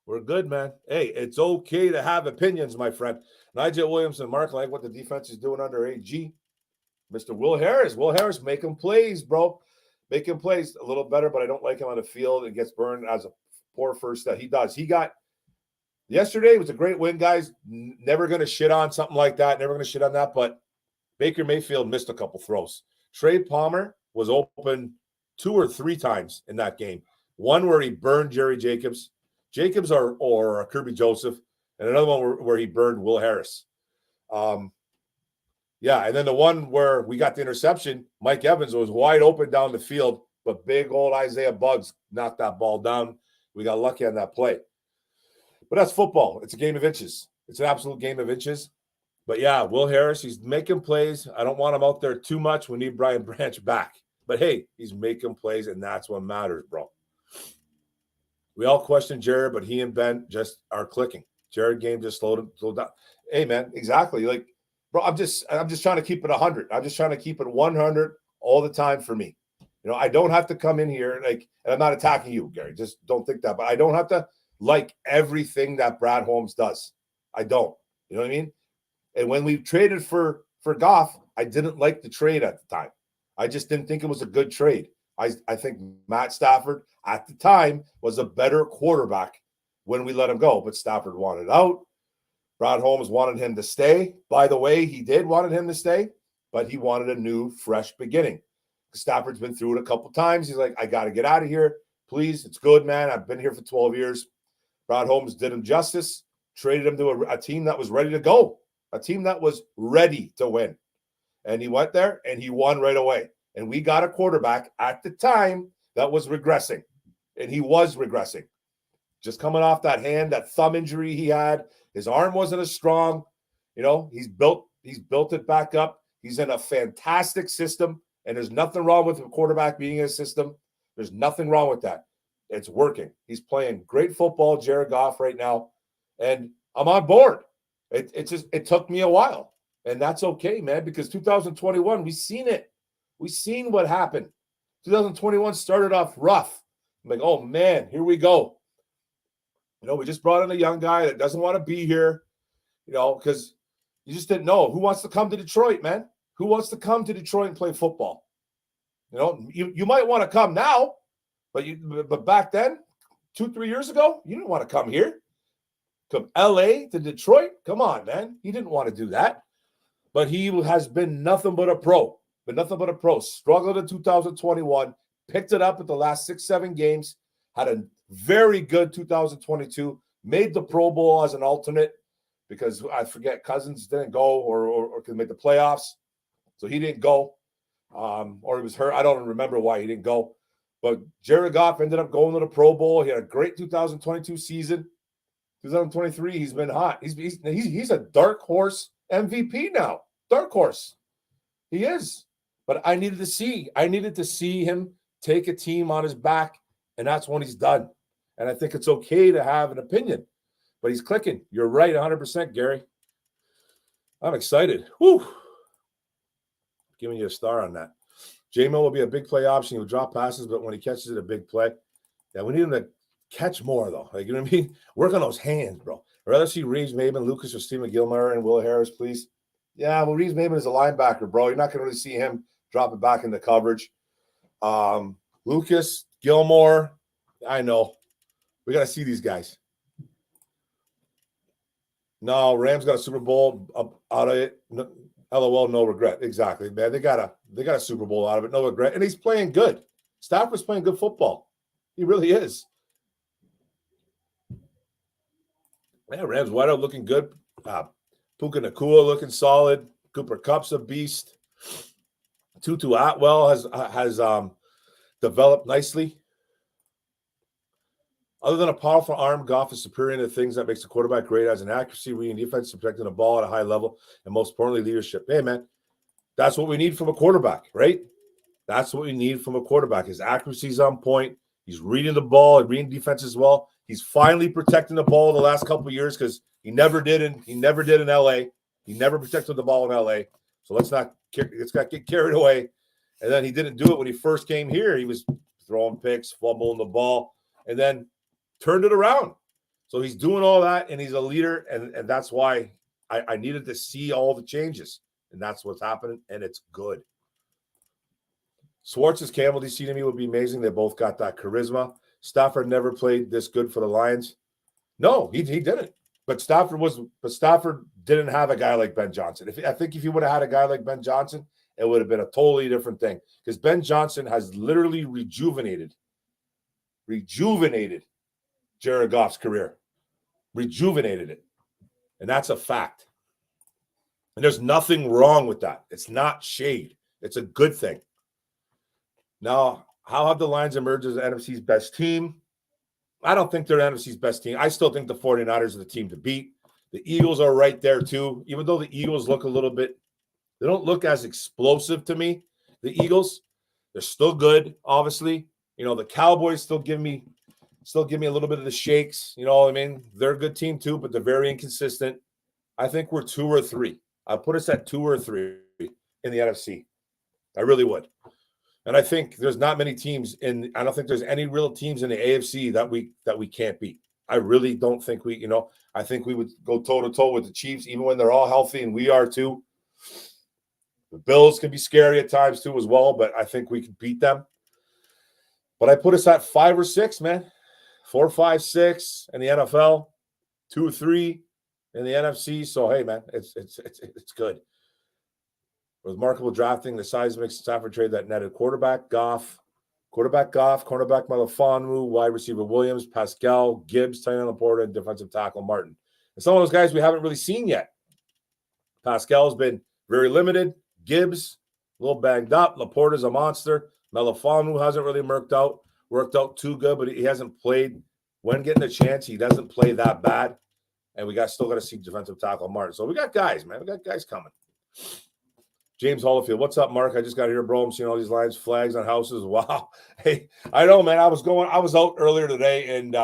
We're good, man. Hey, it's okay to have opinions, my friend. Nigel Williams and Mark like what the defense is doing under AG. Mr. Will Harris making plays, bro. Making plays a little better, but I don't like him on the field. It gets burned as a poor first step. He does. Yesterday was a great win, guys. Never going to shit on something like that. Never going to shit on that, but Baker Mayfield missed a couple throws. Trey Palmer was open 2 or 3 times in that game. One where he burned Jerry Jacobs or Kirby Joseph, and another one where he burned Will Harris. Yeah, and then the one where we got the interception, Mike Evans was wide open down the field, but big old Isaiah Buggs knocked that ball down. We got lucky on that play. But that's football. It's a game of inches. It's an absolute game of inches. But yeah, Will Harris, he's making plays. I don't want him out there too much. We need Brian Branch back. But hey, he's making plays, and that's what matters, bro. We all question Jared, but he and Ben just are clicking. Jared game just slowed down. Hey, man, exactly. Like, bro, I'm just trying to keep it 100. I'm just trying to keep it 100 all the time for me. You know, I don't have to come in here and I'm not attacking you, Gary. Just don't think that. But I don't have to like everything that Brad Holmes does. I don't. You know what I mean? And when we traded for Goff, I didn't like the trade at the time. I just didn't think it was a good trade. I think Matt Stafford at the time was a better quarterback when we let him go. But Stafford wanted out. Brad Holmes wanted him to stay. By the way, he did wanted him to stay, but he wanted a new, fresh beginning. Stafford's been through it a couple times. He's like, I got to get out of here. Please, it's good, man. I've been here for 12 years. Brad Holmes did him justice, traded him to a team that was ready to go, a team that was ready to win. And he went there, and he won right away. And we got a quarterback at the time that was regressing, and he was regressing. Just coming off that thumb injury he had. His arm wasn't as strong. You know, he's built it back up. He's in a fantastic system, and there's nothing wrong with a quarterback being in a system. There's nothing wrong with that. It's working. He's playing great football, Jared Goff, right now, and I'm on board. It took me a while, and that's okay, man, because 2021, we've seen it. We've seen what happened. 2021 started off rough. I'm like, oh, man, here we go. You know, we just brought in a young guy that doesn't want to be here, you know, because you just didn't know. Who wants to come to Detroit, man? Who wants to come to Detroit and play football? You know, you might want to come now, but back then, 2-3 years ago, you didn't want to come here. From L.A. to Detroit? Come on, man. He didn't want to do that. But he has been nothing but a pro. Struggled in 2021, picked it up at the last 6-7 games, had a very good 2022, made the Pro Bowl as an alternate because I forget Cousins didn't go or could make the playoffs. So he didn't go or he was hurt. I don't remember why he didn't go. But Jared Goff ended up going to the Pro Bowl. He had a great 2022 season. 2023, he's been hot. He's a dark horse MVP now. Dark horse. He is. But I needed to see him take a team on his back, and that's when he's done. And I think it's okay to have an opinion. But he's clicking. You're right, 100%, Gary. I'm excited. Whew. Giving you a star on that. J-Mo will be a big play option. He'll drop passes, but when he catches it, a big play. Yeah, we need him to catch more, though. Like, you know what I mean? Work on those hands, bro. I'd rather see Reeves Maben, Lucas, or Stephen Gilmore, and Will Harris, please. Yeah, well, Reeves Maben is a linebacker, bro. You're not going to really see him drop it back into coverage. Lucas, Gilmore, I know. We got to see these guys. No, Rams got a Super Bowl out of it. No, LOL, no regret. Exactly, man. They got a Super Bowl out of it, no regret. And he's playing good. Stafford's playing good football. He really is. Yeah, Rams wide out looking good. Puka Nacua looking solid. Cooper Kupp's a beast. Tutu Atwell has developed nicely. Other than a powerful arm, Goff is superior to things that makes the quarterback great as an accuracy, reading defense, protecting the ball at a high level, and most importantly, leadership. Hey, man, that's what we need from a quarterback, right? That's what we need from a quarterback. His accuracy's on point. He's reading the ball and reading defense as well. He's finally protecting the ball the last couple of years because he never did in LA. He never protected the ball in LA. So let's not get carried away. And then he didn't do it when he first came here. He was throwing picks, fumbling the ball, and then turned it around. So he's doing all that, and he's a leader, and that's why I needed to see all the changes, and that's what's happening, and it's good. Schwartz's camel DC to me would be amazing. They both got that charisma. Stafford never played this good for the Lions. No, he didn't. But Stafford didn't have a guy like Ben Johnson. I think if you would have had a guy like Ben Johnson it would have been a totally different thing. Because Ben Johnson has literally rejuvenated Jared Goff's career. Rejuvenated it. And that's a fact. And there's nothing wrong with that. It's not shade. It's a good thing. Now, how have the Lions emerged as the NFC's best team? I don't think they're the NFC's best team. I still think the 49ers are the team to beat. The Eagles are right there too. Even though the Eagles look a little bit, they don't look as explosive to me. The Eagles, they're still good, obviously. You know, the Cowboys still give me a little bit of the shakes. You know what I mean? They're a good team too, but they're very inconsistent. I think we're 2 or 3. I'll put us at 2 or 3 in the NFC. I really would. And I think there's not many teams I don't think there's any real teams in the AFC that we can't beat. I really don't think I think we would go toe-to-toe with the Chiefs, even when they're all healthy, and we are too. The Bills can be scary at times too as well, but I think we can beat them. But I put us at 5 or 6, man. 4, 5, 6 in the NFL, 2 or 3 in the NFC. So hey, man, it's good. Remarkable drafting, the seismic Stafford trade that netted quarterback Goff, cornerback Malafanu, wide receiver Williams, Pascal, Gibbs, tight end Laporta, and defensive tackle Martin. And some of those guys we haven't really seen yet. Pascal's been very limited. Gibbs, a little banged up. Laporta's a monster. Malafanu hasn't really worked out too good, but he hasn't played. When getting a chance, he doesn't play that bad. And we still got to see defensive tackle Martin. So we got guys, man. We got guys coming. James Hollifield, what's up, Mark? I just got here, bro. I'm seeing all these Lions flags on houses. Wow. Hey, I know, man. I was out earlier today, and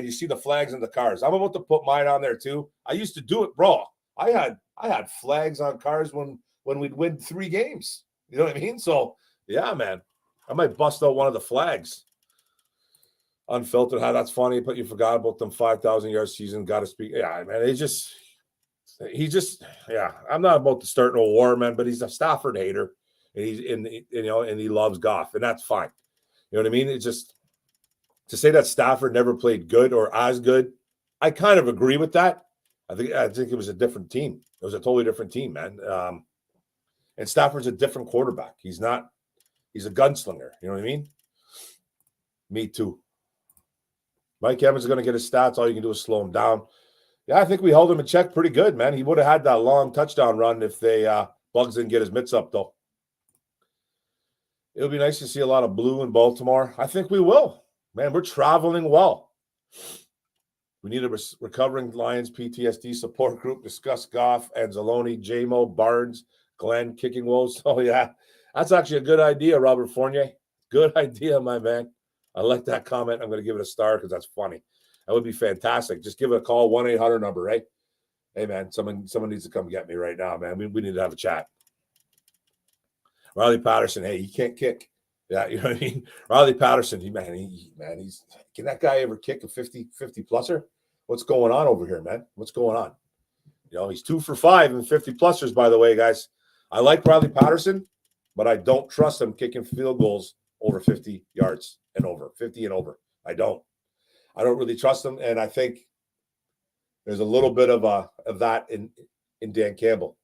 you see the flags in the cars. I'm about to put mine on there too. I used to do it, bro. I had flags on cars when we'd win 3 games. You know what I mean? So yeah, man. I might bust out one of the flags. Unfiltered. How that's funny, but you forgot about them 5,000-yard season. Got to speak. Yeah, man. I'm not about to start no war, man, but he's a Stafford hater, and and he loves Goff, and that's fine. You know what I mean? It's just to say that Stafford never played good or as good. I kind of agree with that. I think it was a different team. It was a totally different team, man. And Stafford's a different quarterback. He's a gunslinger. You know what I mean? Me too. Mike Evans is going to get his stats. All you can do is slow him down. Yeah, I think we held him in check pretty good, man. He would have had that long touchdown run if Bugs didn't get his mitts up, though. It'll be nice to see a lot of blue in Baltimore. I think we will. Man, we're traveling well. We need a recovering Lions PTSD support group. Discuss Goff, Anzalone, J-Mo, Barnes, Glenn, kicking woes. Oh, yeah. That's actually a good idea, Robert Fournier. Good idea, my man. I like that comment. I'm going to give it a star because that's funny. That would be fantastic. Just give it a call, 1-800 number, right? Hey, man, someone needs to come get me right now, man. We need to have a chat. Riley Patterson, hey, he can't kick. Yeah, you know what I mean? Riley Patterson, can that guy ever kick a 50-pluser? What's going on over here, man? What's going on? You know, he's 2 for 5 in 50-plusers, by the way, guys. I like Riley Patterson, but I don't trust him kicking field goals over 50 yards and over, 50 and over. I don't really trust him, and I think there's a little bit of that in Dan Campbell.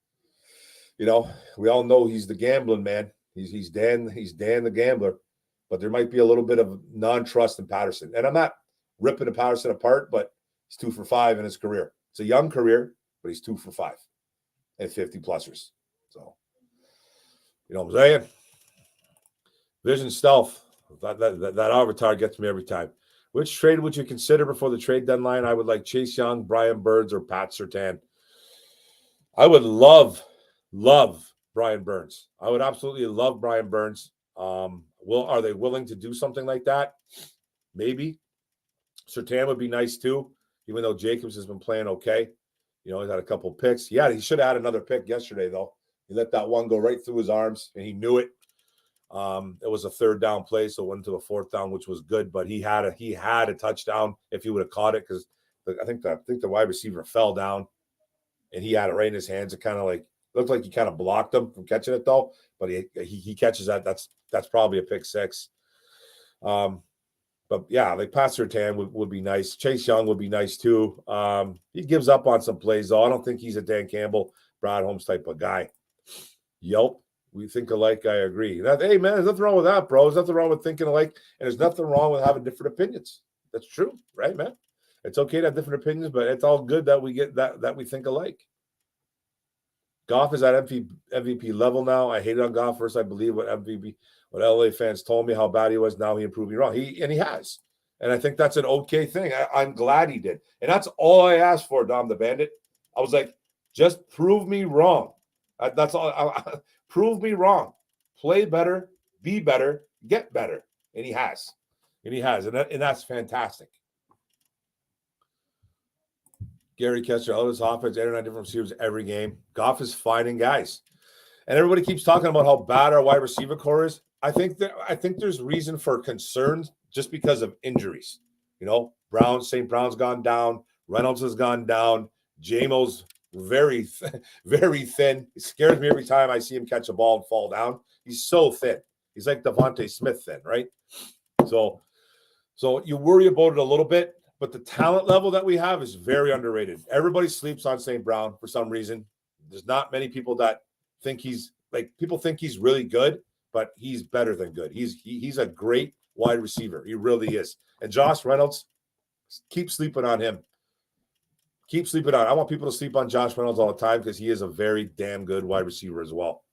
You know, we all know he's the gambling man. He's Dan the gambler, but there might be a little bit of non-trust in Patterson. And I'm not ripping the Patterson apart, but he's 2 for 5 in his career. It's a young career, but he's 2 for 5 and 50-plusers. So, you know what I'm saying? Vision Stealth. That avatar gets me every time. Which trade would you consider before the trade deadline? I would like Chase Young, Brian Burns, or Pat Surtain. I would love Brian Burns. I would absolutely love Brian Burns. Are they willing to do something like that? Maybe. Surtain would be nice too, even though Jacobs has been playing okay. You know, he's had a couple picks. Yeah, he should have had another pick yesterday, though. He let that one go right through his arms, and he knew it. It was a 3rd down play, so it went to a 4th down, which was good. But he had a touchdown if he would have caught it, because I think the wide receiver fell down, and he had it right in his hands. It kind of looked like he kind of blocked him from catching it though. But he catches that. That's probably a pick 6. But yeah, like Pat Surtain would be nice. Chase Young would be nice too. He gives up on some plays though. I don't think he's a Dan Campbell, Brad Holmes type of guy. Yelp. We think alike. I agree. Hey, man, there's nothing wrong with that, bro. There's nothing wrong with thinking alike. And there's nothing wrong with having different opinions. That's true, right, man? It's okay to have different opinions, but it's all good that we get that we think alike. Goff is at MVP level now. I hated on Goff first. I believe what LA fans told me how bad he was. Now he improved me wrong. He has. And I think that's an okay thing. I'm glad he did. And that's all I asked for, Dom the Bandit. I was like, just prove me wrong. That's all. Prove me wrong. Play better, be better, get better. And he has. And that's fantastic. Gary Kester, all this offense, 8 or 9 different receivers every game. Goff is finding guys. And everybody keeps talking about how bad our wide receiver core is. I think there's reason for concern just because of injuries. St. Brown's gone down. Reynolds has gone down. Jamo's very thin. It scares me every time I see him catch a ball and fall down. He's so thin. He's like Devontae Smith thin, right? So you worry about it a little bit, but the talent level that we have is very underrated. Everybody sleeps on St. Brown for some reason. There's not many people that think people think he's really good, but he's better than good. He's a great wide receiver. He really is. And Josh Reynolds, keep sleeping on him. Keep sleeping on. I want people to sleep on Josh Reynolds all the time because he is a very damn good wide receiver as well.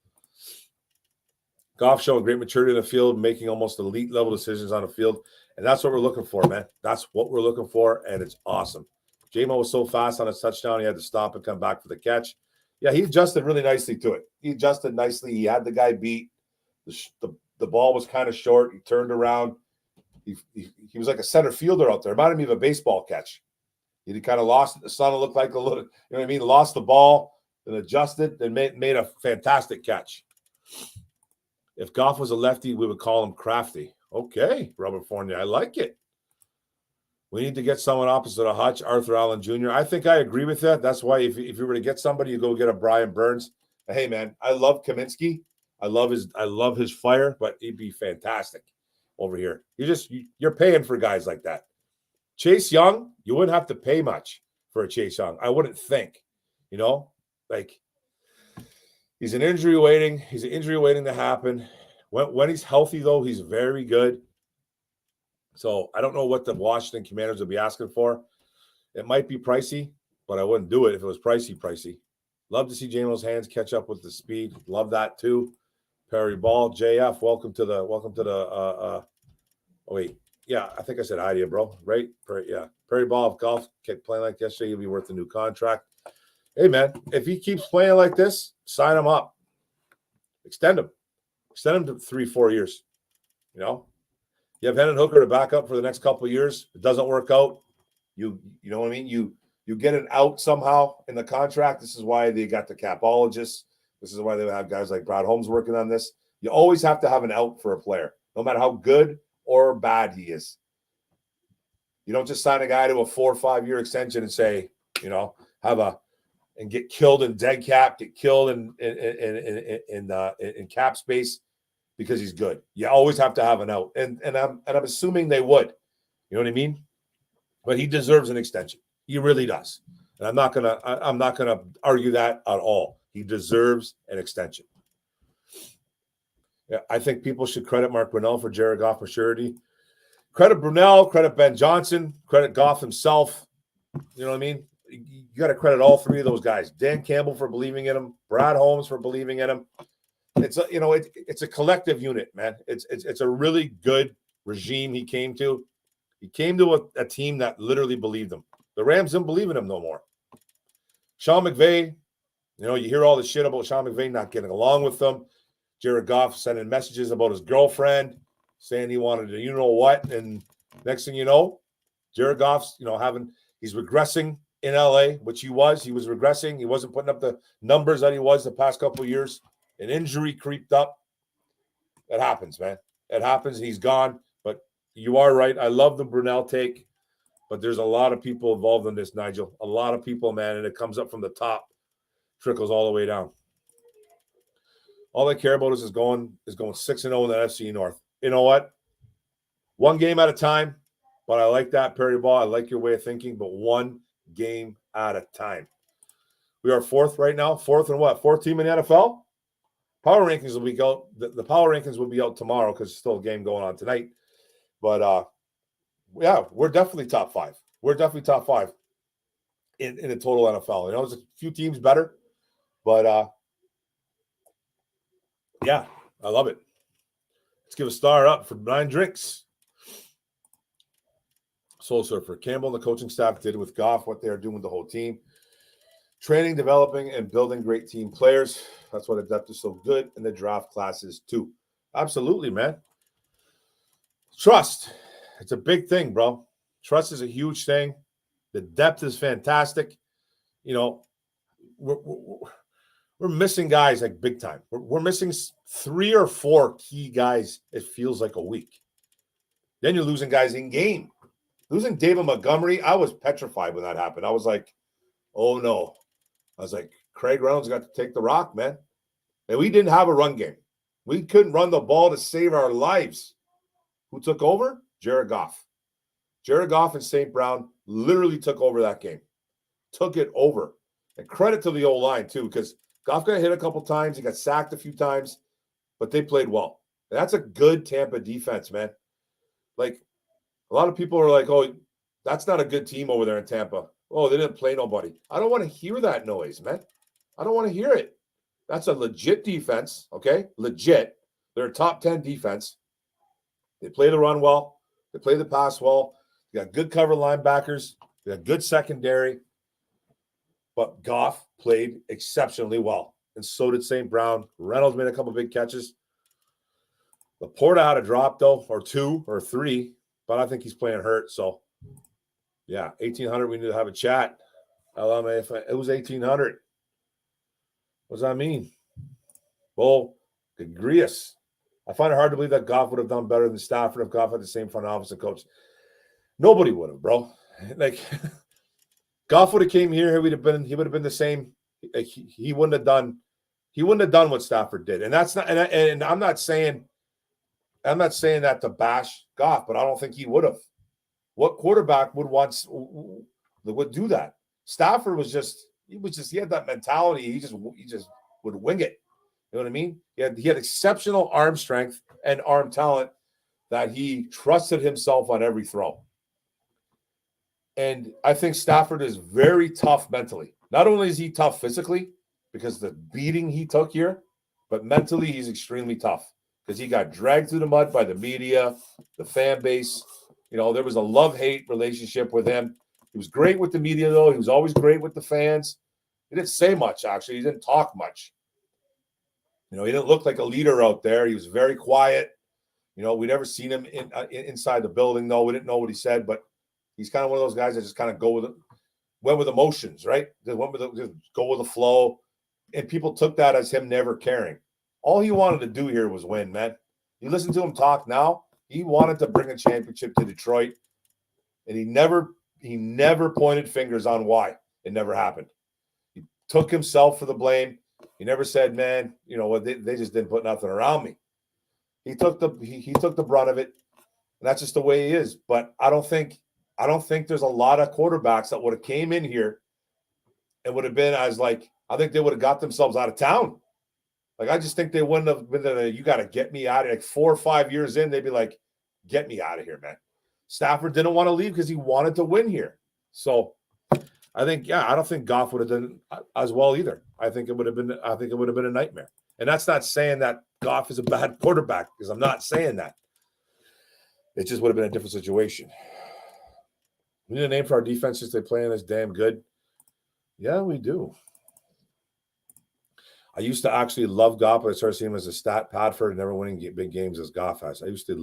Goff showing great maturity in the field, making almost elite level decisions on the field. And that's what we're looking for, man. That's what we're looking for, and it's awesome. J-Mo was so fast on his touchdown, he had to stop and come back for the catch. Yeah, he adjusted really nicely to it. He adjusted nicely. He had the guy beat. The ball was kind of short. He turned around. He was like a center fielder out there. It reminded me of a baseball catch. He kind of lost it. The sun looked like a little, you know what I mean? Lost the ball, then adjusted, then made a fantastic catch. If Goff was a lefty, we would call him crafty. Okay, Robert Fournier, I like it. We need to get someone opposite of Hutch, Arthur Allen Jr. I think I agree with that. That's why if you were to get somebody, you go get a Brian Burns. Hey, man, I love Kaminsky. I love his fire, but he'd be fantastic over here. You're paying for guys like that. Chase Young, you wouldn't have to pay much for a Chase Young. I wouldn't think, he's an injury waiting. He's an injury waiting to happen. When he's healthy, though, he's very good. So I don't know what the Washington Commanders will be asking for. It might be pricey, but I wouldn't do it if it was pricey. Love to see Jamo's hands catch up with the speed. Love that too. Perry Ball, JF, welcome to the yeah, I think I said hi to you, bro. Right? Perry Ball of Golf kept playing like yesterday. He'll be worth a new contract. Hey, man, if he keeps playing like this, sign him up. Extend him. Extend him to 3-4 years. You have Hendon Hooker to back up for the next couple of years. It doesn't work out. You know what I mean? You get it out somehow in the contract. This is why they got the capologists. This is why they have guys like Brad Holmes working on this. You always have to have an out for a player, no matter how good or bad he is. You don't just sign a guy to a 4 or 5 year extension and say, and get killed in dead cap, get killed in cap space because he's good. You always have to have an out, and I'm assuming they would. You know what I mean? But he deserves an extension. He really does, and I'm not gonna argue that at all. He deserves an extension. Yeah, I think people should credit Mark Brunell for Jared Goff maturity. Credit Brunell, credit Ben Johnson, credit Goff himself. You know what I mean? You got to credit all three of those guys. Dan Campbell for believing in him, Brad Holmes for believing in him. It's a collective unit, man. It's a really good regime he came to. He came to a team that literally believed him. The Rams didn't believe in him no more. Sean McVay, you hear all the shit about Sean McVay not getting along with them. Jared Goff sending messages about his girlfriend, saying he wanted to, what, and next thing you know, Jared Goff's, he's regressing in LA, which he was regressing. He wasn't putting up the numbers that he was the past couple of years. An injury creeped up. It happens, man. It happens. He's gone. But you are right. I love the Brunell take, but there's a lot of people involved in this, Nigel. A lot of people, man, and it comes up from the top, trickles all the way down. All I care about is going 6-0 in the NFC North. You know what? One game at a time, but I like that, Perry Ball. I like your way of thinking, but one game at a time. We are fourth right now. Fourth and what? Fourth team in the NFL? Power rankings will be out. The power rankings will be out tomorrow because there's still a game going on tonight. But yeah, we're definitely top 5. We're definitely top 5 in the total NFL. There's a few teams better, but yeah, I love it. Let's give a star up for 9 drinks. Soul Surfer. Campbell and the coaching staff did with Goff what they're doing with the whole team. Training, developing, and building great team players. That's why the depth is so good in the draft classes too. Absolutely, man. Trust. It's a big thing, bro. Trust is a huge thing. The depth is fantastic. We're missing guys like big time. We're missing 3 or 4 key guys, it feels like a week. Then you're losing guys in game. Losing David Montgomery, I was petrified when that happened. I was like, oh no. I was like, Craig Reynolds got to take the rock, man. And we didn't have a run game. We couldn't run the ball to save our lives. Who took over? Jared Goff. Jared Goff and St. Brown literally took over that game. Took it over. And credit to the O-line, too, because Goff got hit a couple times. He got sacked a few times, but they played well. And that's a good Tampa defense, man. Like, a lot of people are like, oh, that's not a good team over there in Tampa. Oh, they didn't play nobody. I don't want to hear that noise, man. I don't want to hear it. That's a legit defense, okay? Legit. They're a top 10 defense. They play the run well. They play the pass well. They got good cover linebackers. They got good secondary. But Goff played exceptionally well. And so did St. Brown. Reynolds made a couple big catches. Laporta had a drop, though, or 2 or 3. But I think he's playing hurt. So, yeah, 1,800, we need to have a chat. It was 1,800. What does that mean? Well, Grius. I find it hard to believe that Goff would have done better than Stafford if Goff had the same front office and coach. Nobody would have, bro. Like, Goff would have came here, he would have been the same. Like, he wouldn't have done what Stafford did. And that's not, and I'm not saying that to bash Goff, but I don't think he would have. What quarterback would do that? Stafford he had that mentality. He just would wing it. You know what I mean? He had exceptional arm strength and arm talent that he trusted himself on every throw. And I think Stafford is very tough mentally. Not only is he tough physically because of the beating he took here, but mentally he's extremely tough because he got dragged through the mud by the media, the fan base. There was a love-hate relationship with him. He was great with the media, though. He was always great with the fans. He didn't say much, actually. He didn't talk much. He didn't look like a leader out there. He was very quiet. We never seen him inside the building, though. We didn't know what he said, but he's kind of one of those guys that just kind of went with emotions, right? Just go with the flow. And people took that as him never caring. All he wanted to do here was win, man. You listen to him talk now, he wanted to bring a championship to Detroit, and he never pointed fingers on why it never happened. He took himself for the blame. He never said, man, they just didn't put nothing around me. He took the brunt of it, and that's just the way he is. But I don't think there's a lot of quarterbacks that would have came in here and would have been I think they would have got themselves out of town. Like, I just think they wouldn't have been you got to get me out of here. Like 4 or 5 years in, they'd be like, get me out of here, man. Stafford didn't want to leave because he wanted to win here. So I don't think Goff would have done as well either. I think it would have been a nightmare. And that's not saying that Goff is a bad quarterback, because I'm not saying that. It just would have been a different situation. We need a name for our defense since they play in this damn good. Yeah, we do. I used to actually love Goff, but I started seeing him as a stat Padford and never winning big games as Goff has. I used to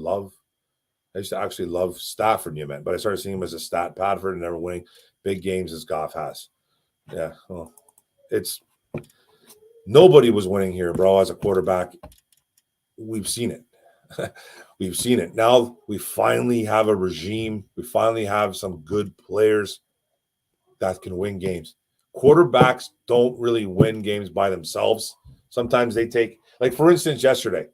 actually love Stafford, you meant, but I started seeing him as a stat Padford and never winning big games as Goff has. Yeah, well, nobody was winning here, bro, as a quarterback. We've seen it. We've seen it. Now we finally have a regime. We finally have some good players that can win games. Quarterbacks don't really win games by themselves. Sometimes they take, like, for instance, yesterday,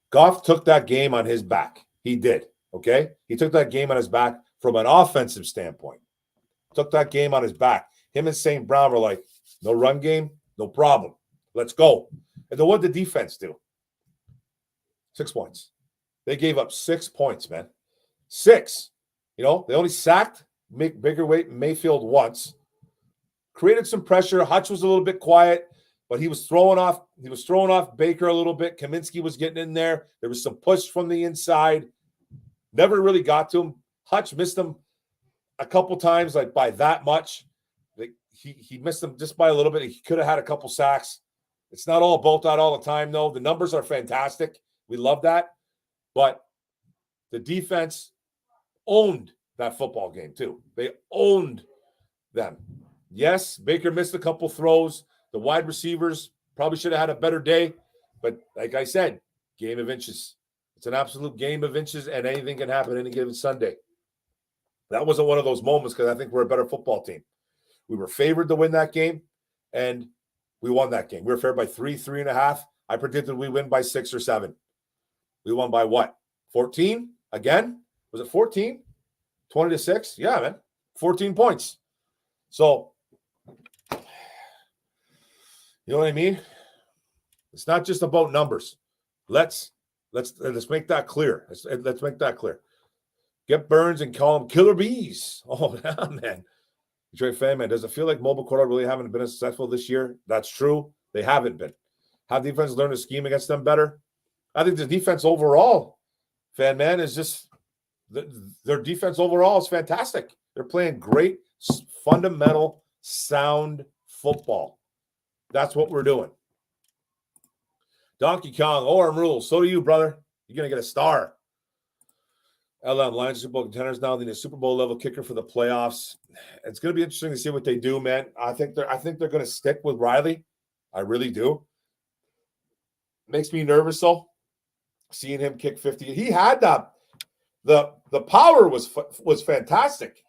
Goff took that game on his back. He did, okay? He took that game on his back from an offensive standpoint. Took that game on his back. Him and St. Brown were like, no run game, no problem. Let's go. And then what did the defense do? 6 points. They gave up 6 points, man. 6. They only sacked Biggerweight Mayfield once. Created some pressure. Hutch was a little bit quiet, but he was throwing off Baker a little bit. Kaminsky was getting in there. There was some push from the inside. Never really got to him. Hutch missed him a couple times, like by that much. He missed him just by a little bit. He could have had a couple sacks. It's not all bolt out all the time, though. The numbers are fantastic. We love that. But the defense owned that football game, too. They owned them. Yes, Baker missed a couple throws. The wide receivers probably should have had a better day. But like I said, game of inches. It's an absolute game of inches, and anything can happen any given Sunday. That wasn't one of those moments because I think we're a better football team. We were favored to win that game, and we won that game. We were favored by 3.5. I predicted we win by 6 or 7. We won by what? 14? Again? Was it 14? 20-6? Yeah, man. 14 points. So, you know what I mean? It's not just about numbers. Let's make that clear. Let's make that clear. Get Burns and call them killer bees. Oh, yeah, man. Detroit fan, man, does it feel like mobile quarterback really haven't been as successful this year? That's true. They haven't been. Have defense learned to scheme against them better? I think the defense overall, fan man, is just their defense overall is fantastic. They're playing great, fundamental, sound football. That's what we're doing. Donkey Kong, Orem rules. So do you, brother. You're going to get a star. LM Lions Super Bowl contenders now. They need a Super Bowl level kicker for the playoffs. It's going to be interesting to see what they do, man. I think they're going to stick with Riley. I really do. Makes me nervous though, seeing him kick 50. He had that. The power was fantastic.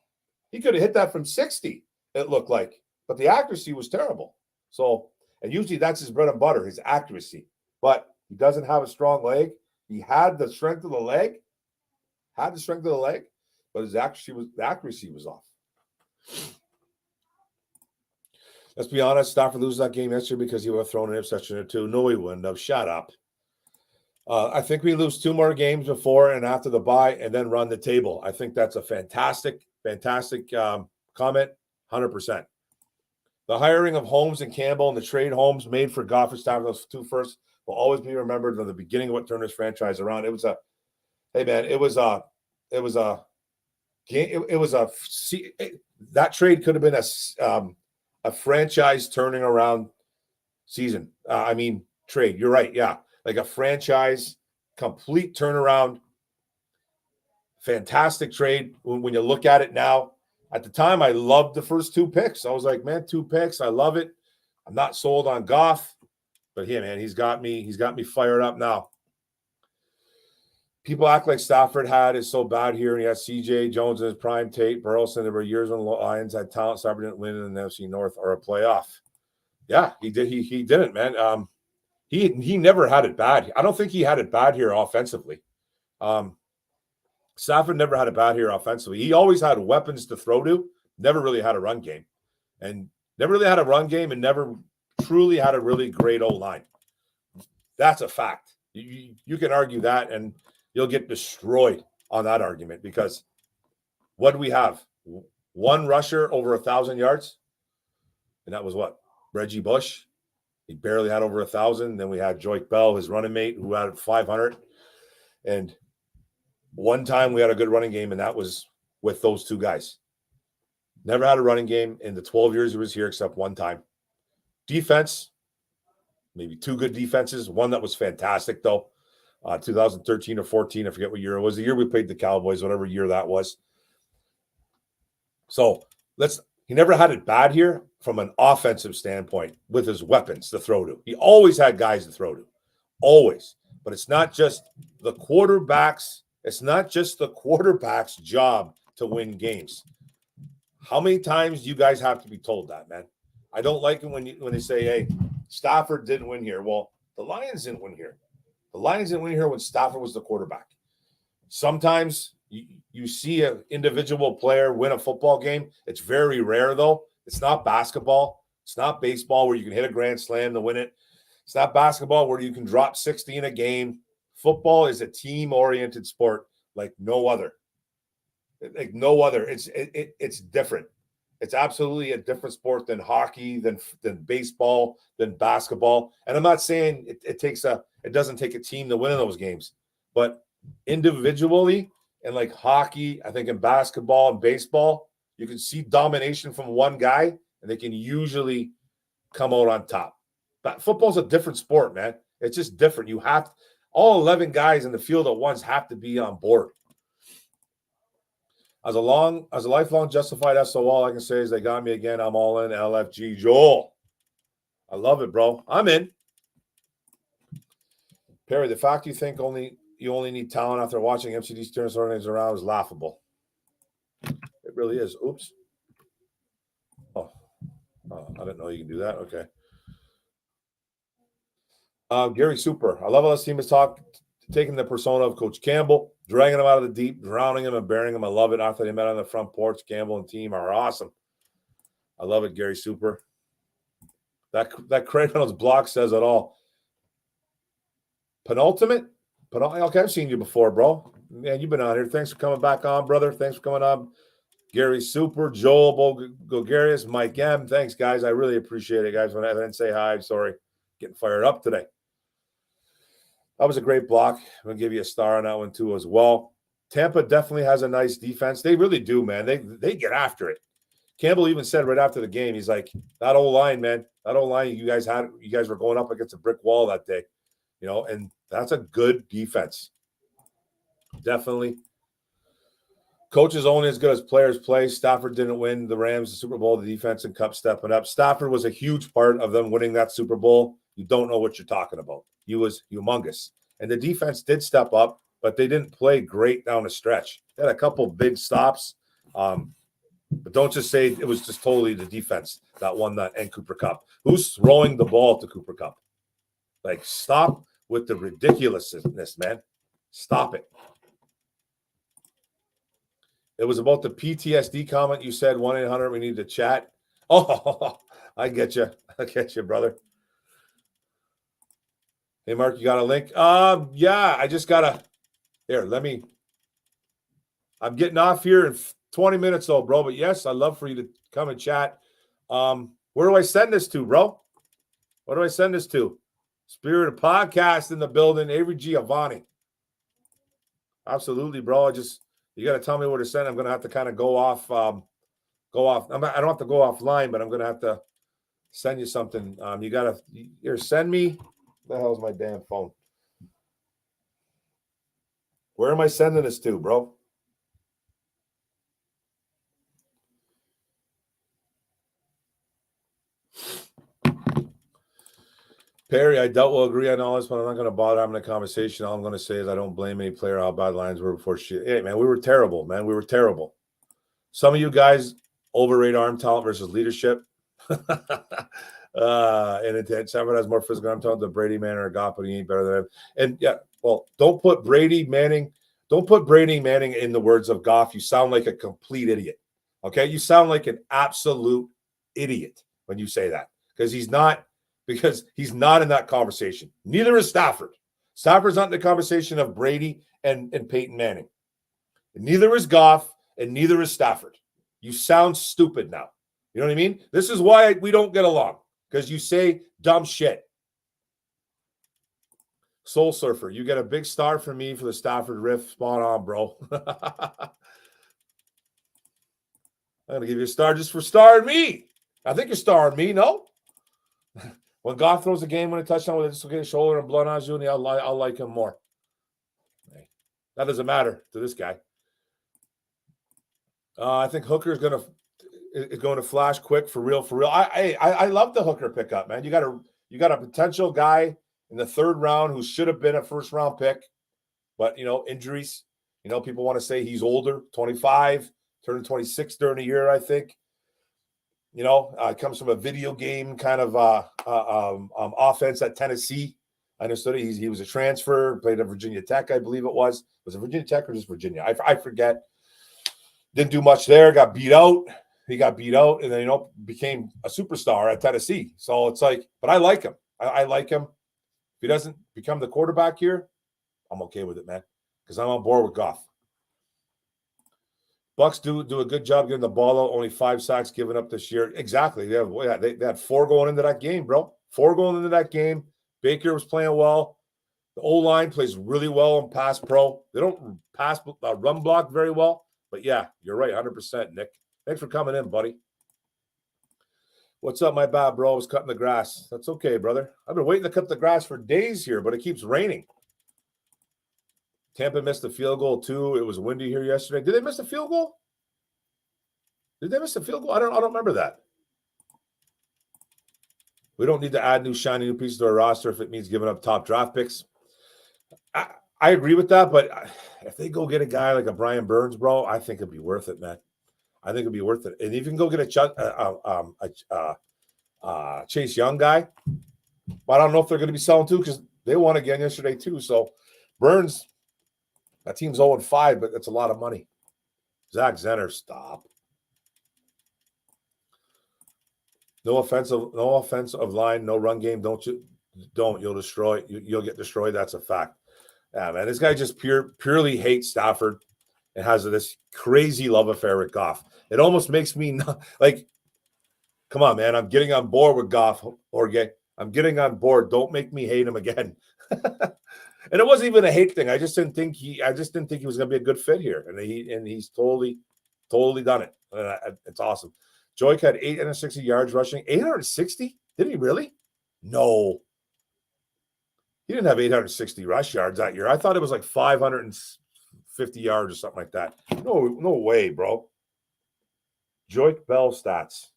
He could have hit that from 60. It looked like, but the accuracy was terrible. So, and usually that's his bread and butter, his accuracy. But he doesn't have a strong leg. He had the strength of the leg. But his accuracy was off. Let's be honest, Stafford loses that game yesterday because he would have thrown an interception or two. No, he wouldn't have. Shut up. I think we lose 2 more games before and after the bye and then run the table. I think that's a fantastic comment, 100%. The hiring of Holmes and Campbell and the trade Holmes made for Goff and Stafford, those 2 first, will always be remembered from the beginning of what turned this franchise around. That trade could have been a franchise turning around season. Trade. You're right. Yeah. Like a franchise, complete turnaround. Fantastic trade. When you look at it now, at the time, I loved the first 2 picks. I was like, man, 2 picks. I love it. I'm not sold on Goff, but yeah, man, he's got me fired up now. People act like Stafford is so bad here, and he has C.J. Jones in his prime, Tate, Burleson. There were years when the Lions had talent. Stafford didn't win in the NFC North or a playoff. Yeah, he did. He didn't, man. He never had it bad. I don't think he had it bad here offensively. Stafford never had it bad here offensively. He always had weapons to throw to. Never really had a run game, and never truly had a really great O-line. That's a fact. You can argue that, and you'll get destroyed on that argument because what do we have? 1 rusher over 1,000 yards, and that was what? Reggie Bush. He barely had over 1,000. Then we had Joyke Bell, his running mate, who had 500. And one time we had a good running game, and that was with those 2 guys. Never had a running game in the 12 years he was here except one time. Defense, maybe 2 good defenses. One that was fantastic, though. 2013 or 14, I forget what year it was. The year we played the Cowboys, whatever year that was. So he never had it bad here from an offensive standpoint with his weapons to throw to. He always had guys to throw to. Always. But it's not just the quarterback's job to win games. How many times do you guys have to be told that, man? I don't like it when they say, hey, Stafford didn't win here. Well, the Lions didn't win here. The Lions didn't win here when Stafford was the quarterback. Sometimes you see an individual player win a football game. It's very rare, though. It's not basketball. It's not baseball where you can hit a grand slam to win it. It's not basketball where you can drop 60 in a game. Football is a team-oriented sport like no other. Like no other. It's different. It's absolutely a different sport than hockey, than baseball, than basketball. And I'm not saying it doesn't take a team to win in those games, but individually, and like hockey, I think in basketball and baseball, you can see domination from one guy, and they can usually come out on top. But football's a different sport, man. It's just different. All 11 guys in the field at once have to be on board. As a lifelong justified SO, all I can say is they got me again. I'm all in. LFG Joel. I love it, bro. I'm in. Perry, the fact you think you only need talent after watching MCD's turn organized around is laughable. It really is. Oops. Oh, I didn't know you can do that. Okay. Gary Super. I love how this team is taking the persona of Coach Campbell, dragging him out of the deep, drowning him and burying him. I love it. After they met on the front porch, Campbell and team are awesome. I love it, Gary Super. That Craig Reynolds block says it all. Penultimate? Okay, I've seen you before, bro. Man, you've been on here. Thanks for coming back on, brother. Thanks for coming on. Gary Super, Joel Gogarius, Mike M. Thanks, guys. I really appreciate it, guys. When I didn't say hi, I'm sorry. Getting fired up today. That was a great block. I'm going to give you a star on that one, too, as well. Tampa definitely has a nice defense. They really do, man. They get after it. Campbell even said right after the game, he's like, that old line, man. That old line, you guys were going up against a brick wall that day. You know, and that's a good defense. Definitely. Coach is only as good as players play. Stafford didn't win the Rams the Super Bowl, the defense and Cup stepping up. Stafford was a huge part of them winning that Super Bowl. You don't know what you're talking about. He was humongous. And the defense did step up, but they didn't play great down the stretch. They had a couple big stops. But don't just say it was just totally the defense that won that and Cooper Kupp. Who's throwing the ball to Cooper Kupp? Like, stop with the ridiculousness, man. Stop it. It was about the PTSD comment you said, 1-800, we need to chat. Oh, I get you. I get you, brother. Hey, Mark, you got a link? Yeah, I just got to. Here, I'm getting off here in 20 minutes, though, bro. But yes, I'd love for you to come and chat. Where do I send this to, bro? What do I send this to? Spirit of Podcast in the building. Avery Giovani. Absolutely, bro. You got to tell me where to send. I'm going to have to kind of go off. I don't have to go offline, but I'm going to have to send you something. You got to here. Send me. What the hell is my damn phone? Where am I sending this to, bro? Perry, I doubt we'll agree on all this, but I'm not going to bother having a conversation. All I'm going to say is I don't blame any player how bad lines were before shit. Hey, man, we were terrible, man. We were terrible. Some of you guys overrate arm talent versus leadership. And Stafford has more physical arm talent than Brady, Manning, or Goff, but he ain't better than him. And yeah, well, don't put Brady Manning in the words of Goff. You sound like a complete idiot. Okay, you sound like an absolute idiot when you say that because he's not in that conversation. Neither is Stafford. Stafford's not in the conversation of Brady and Peyton Manning. And neither is Goff, and neither is Stafford. You sound stupid now. You know what I mean? This is why we don't get along, because you say dumb shit. Soul Surfer, you get a big star from me for the Stafford riff. Spot on, bro. I'm going to give you a star just for starring me. I think you're starring me, no? When Goff throws a game-winning touchdown with a dislocated shoulder and blood on his uni, I'll like him more. That doesn't matter to this guy. I think Hooker is going to flash quick for real. I love the Hooker pickup, man. You got a potential guy in the third round who should have been a first-round pick, but injuries. People want to say he's older, 25, turning 26 during the year, I think. Comes from a video game kind of offense at Tennessee. I understood it. He was a transfer, played at Virginia Tech, I believe it was. Was it Virginia Tech or just Virginia? I forget. Didn't do much there. Got beat out. He got beat out and then, became a superstar at Tennessee. So it's like, but I like him. I like him. he doesn't become the quarterback here, I'm okay with it, man, because I'm on board with Goff. Bucks do a good job getting the ball out. Only 5 sacks given up this year. Exactly. They had 4 going into that game, bro. 4 going into that game. Baker was playing well. The O-line plays really well on pass pro. They don't run block very well. But, yeah, you're right, 100%, Nick. Thanks for coming in, buddy. What's up, my bad, bro? I was cutting the grass. That's okay, brother. I've been waiting to cut the grass for days here, but it keeps raining. Tampa missed a field goal, too. It was windy here yesterday. Did they miss a field goal? Did they miss a field goal? I don't remember that. We don't need to add new pieces to our roster if it means giving up top draft picks. I agree with that, but if they go get a guy like a Brian Burns, bro, I think it'd be worth it, man. I think it'd be worth it. And if you can go get a Chase Young guy, but I don't know if they're going to be selling too because they won again yesterday too. So Burns, that team's 0-5, but that's a lot of money. Zach Zenner, stop. No offensive line, no run game. You'll destroy. You'll get destroyed. That's a fact. Yeah, man. This guy just purely hates Stafford and has this crazy love affair with Goff. It almost makes me not like. Come on, man. I'm getting on board with Goff, Jorge. I'm getting on board. Don't make me hate him again. And it wasn't even a hate thing. I just didn't think he was going to be a good fit here, and he's totally done it. It's awesome. Joyke had 860 yards rushing. 860? Did he really? No. He didn't have 860 rush yards that year. I thought it was like 550 yards or something like that. No way, bro. Joyke Bell stats.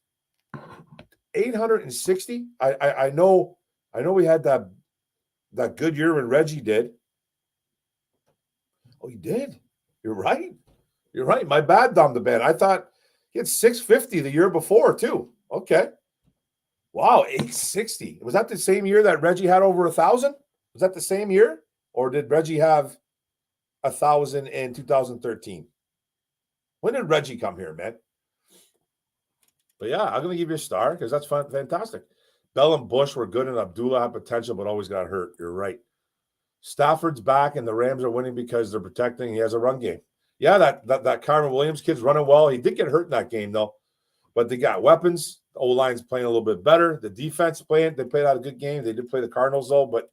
860? I know we had that good year when Reggie did. Oh, he did? You're right. My bad, Dom the Band. I thought he had 650 the year before, too. Okay. Wow, 860. Was that the same year that Reggie had over 1,000? Was that the same year? Or did Reggie have 1,000 in 2013? When did Reggie come here, man? But, yeah, I'm going to give you a star because that's fantastic. Bell and Bush were good, and Abdullah had potential but always got hurt. You're right. Stafford's back, and the Rams are winning because they're protecting. He has a run game. Yeah, that Jameson Williams kid's running well. He did get hurt in that game, though. But they got weapons. The O-line's playing a little bit better. The defense they played out a good game. They did play the Cardinals, though. But,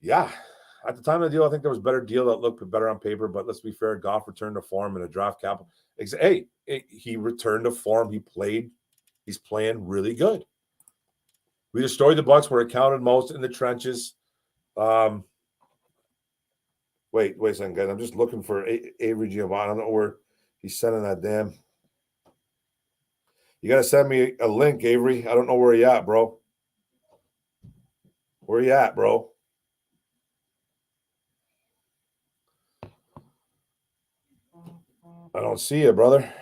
yeah, at the time of the deal, I think there was a better deal that looked better on paper. But let's be fair, Goff returned to form in a draft capital. Hey, he returned to form. He's playing really good. We destroyed the Bucs where it counted most in the trenches. Wait a second, guys. I'm just looking for Avery Giovani. I don't know where he's sending that damn. You got to send me a link, Avery. I don't know where you at, bro. Where you at, bro? I don't see you, brother.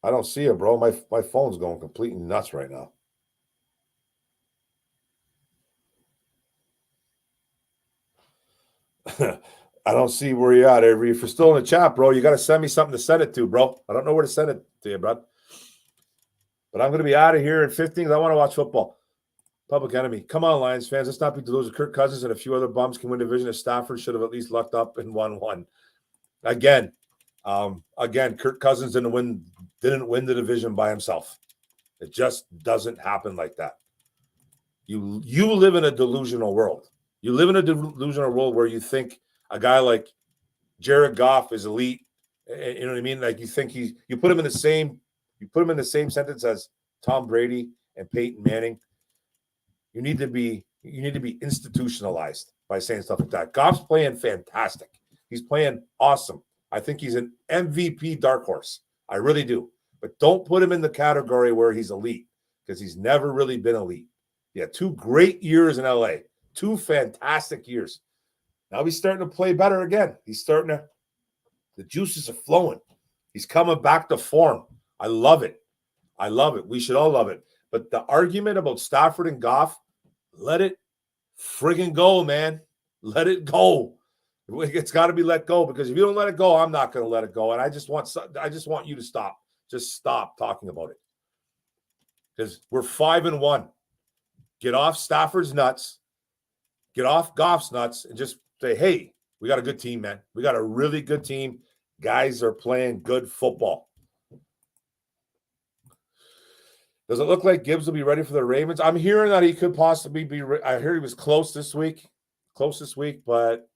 I don't see you, bro. My phone's going completely nuts right now. I don't see where you're at, Avery. If you're still in the chat, bro, you got to send me something to send it to, bro. I don't know where to send it to you, bro. But I'm going to be out of here in 15 because I want to watch football. Public enemy. Come on, Lions fans. Let's not be deluded. Kirk Cousins and a few other bums can win division. If Stafford should have at least lucked up and won one. Again, Kirk Cousins didn't win the division by himself. It just doesn't happen like that. You live in a delusional world. You live in a delusional world where you think a guy like Jared Goff is elite. You know what I mean? Like you think you put him in the same sentence as Tom Brady and Peyton Manning. You need to be institutionalized by saying stuff like that. Goff's playing fantastic. He's playing awesome. I think he's an MVP dark horse. I really do. But don't put him in the category where he's elite because he's never really been elite. He had 2 great years in LA, 2 fantastic years. Now he's starting to play better again. The juices are flowing. He's coming back to form. I love it. We should all love it. But the argument about Stafford and Goff, let it friggin' go, man. Let it go. It's got to be let go because if you don't let it go, I'm not going to let it go. And I just want you to stop. Just stop talking about it. because we're 5-1. Get off Stafford's nuts. Get off Goff's nuts and just say, hey, we got a good team, man. We got a really good team. Guys are playing good football. Does it look like Gibbs will be ready for the Ravens? I'm hearing that he could possibly be. I heard he was close this week, but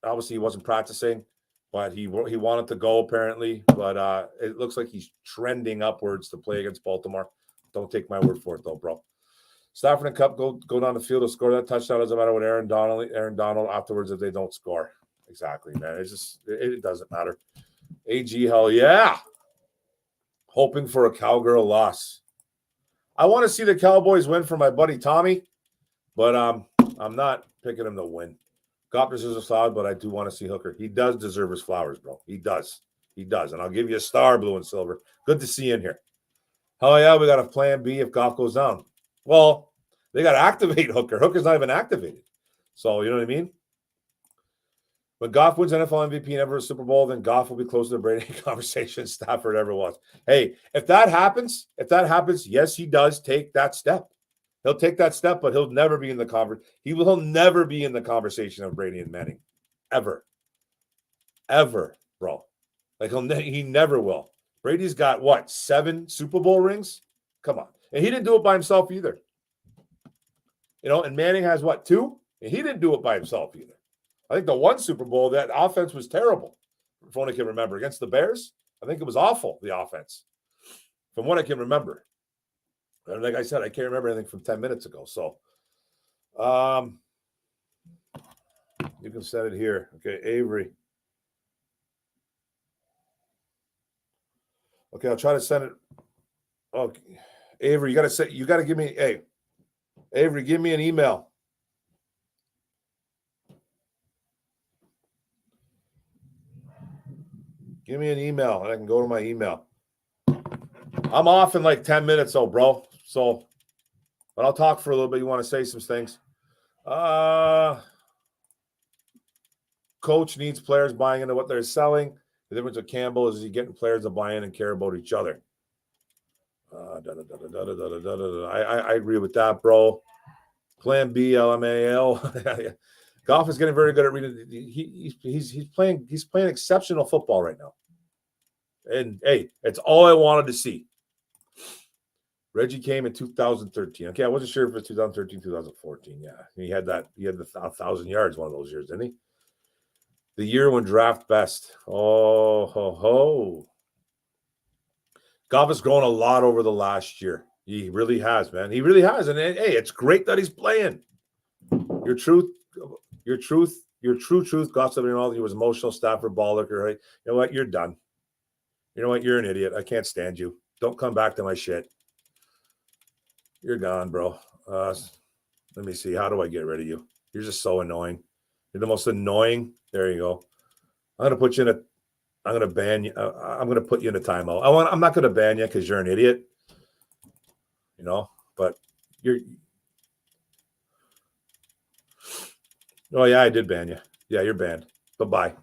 obviously he wasn't practicing. But he wanted to go apparently. But it looks like he's trending upwards to play against Baltimore. Don't take my word for it, though, bro. Stafford and Kupp go down the field to score that touchdown. Doesn't matter what Aaron Donald afterwards if they don't score. Exactly, man. It doesn't matter. AG, hell yeah. Hoping for a Cowgirl loss. I want to see the Cowboys win for my buddy Tommy, but I'm not picking him to win. Goff deserves a flowers, but I do want to see Hooker. He does deserve his flowers, bro. He does. And I'll give you a star, blue and silver. Good to see you in here. Hell yeah, we got a plan B if Goff goes down. Well, they got to activate Hooker. Hooker's not even activated. So, you know what I mean? When Goff wins NFL MVP and ever a Super Bowl, then Goff will be closer to the Brady conversation Stafford ever was. Hey, if that happens, yes, he does take that step. He'll take that step, but he'll never be in the conversation. He'll never be in the conversation of Brady and Manning. Ever, bro. Like he never will. Brady's got what, 7 Super Bowl rings? Come on. And he didn't do it by himself either. You know, and Manning has what, 2? And he didn't do it by himself either. I think the one Super Bowl, that offense was terrible. From what I can remember. Against the Bears, I think it was awful, the offense. From what I can remember. And like I said, I can't remember anything from 10 minutes ago. So, you can set it here. Okay, Avery. Okay, I'll try to send it. Okay, Avery, you got to give me, hey, Avery, give me an email. Give me an email, and I can go to my email. I'm off in like 10 minutes, though, bro. So, but I'll talk for a little bit. You want to say some things? Coach needs players buying into what they're selling. The difference with Campbell is he getting players to buy in and care about each other. I agree with that, bro. Plan B, LMAO. Goff is getting very good at reading. He's playing exceptional football right now. And hey, it's all I wanted to see. Reggie came in 2013. Okay, I wasn't sure if it was 2013, 2014. Yeah, he had the 1,000 yards one of those years, didn't he? The year when draft best. Oh, ho, ho. Goff has grown a lot over the last year. He really has, man. He really has. And hey, it's great that he's playing. Your true truth, Goff said, he was emotional, Stafford, baller, right? You know what? You're done. You know what? You're an idiot. I can't stand you. Don't come back to my shit. You're gone, bro. Let me see. How do I get rid of you? You're just so annoying. You're the most annoying. There you go. I'm going to ban you. I'm going to put you in a timeout. I'm not going to ban you because you're an idiot. You know, but you're. Oh, yeah, I did ban you. Yeah, you're banned. Bye-bye.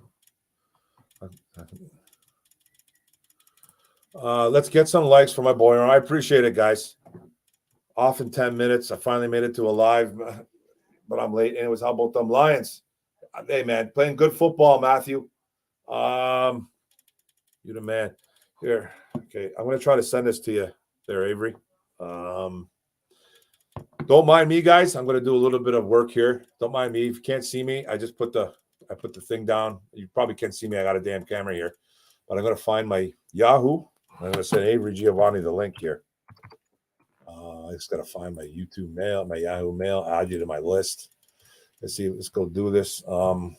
Let's get some likes for my boy. I appreciate it, guys. Off in 10 minutes. I finally made it to a live, but I'm late. Anyways, how about them Lions? Hey, man, playing good football, Matthew. You're the man. Here. Okay, I'm going to try to send this to you there, Avery. Don't mind me, guys. I'm going to do a little bit of work here. Don't mind me. If you can't see me, I put the thing down. You probably can't see me. I got a damn camera here. But I'm going to find my Yahoo. I'm going to send Avery Giovani the link here. I just got to find my YouTube mail, my Yahoo mail, add you to my list. Let's see. Let's go do this. Damn.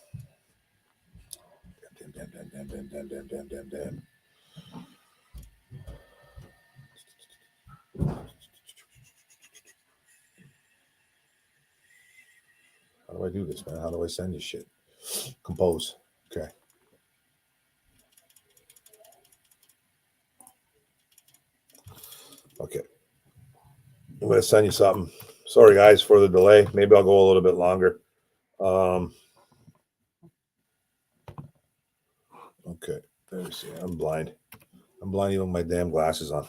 How do I do this, man? How do I send you shit? Compose. Okay. Okay. I'm going to send you something. Sorry, guys, for the delay. Maybe I'll go a little bit longer. Okay. Let me see. I'm blind. I'm blind even with my damn glasses on.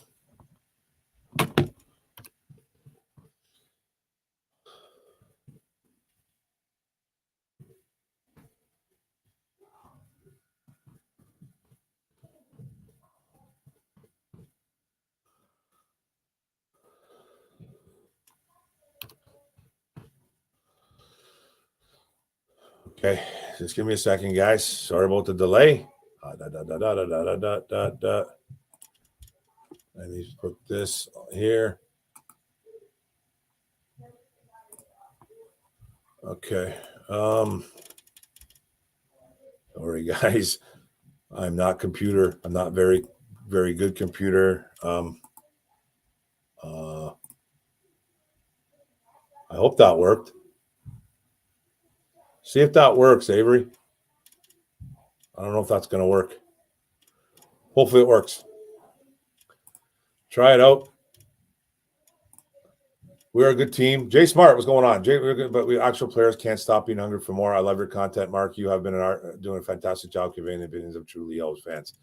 Okay, just give me a second, guys. Sorry about the delay. I need to put this here. Okay. Sorry, guys. I'm not computer. I'm not very, very good computer. I hope that worked. See if that works, Avery. I don't know if that's going to work. Hopefully it works. Try it out. We're a good team. Jay Smart, what's going on? Jay, we're good, but we actual players can't stop being hungry for more. I love your content, Mark. You have been doing a fantastic job conveying the opinions of true Leo's fans.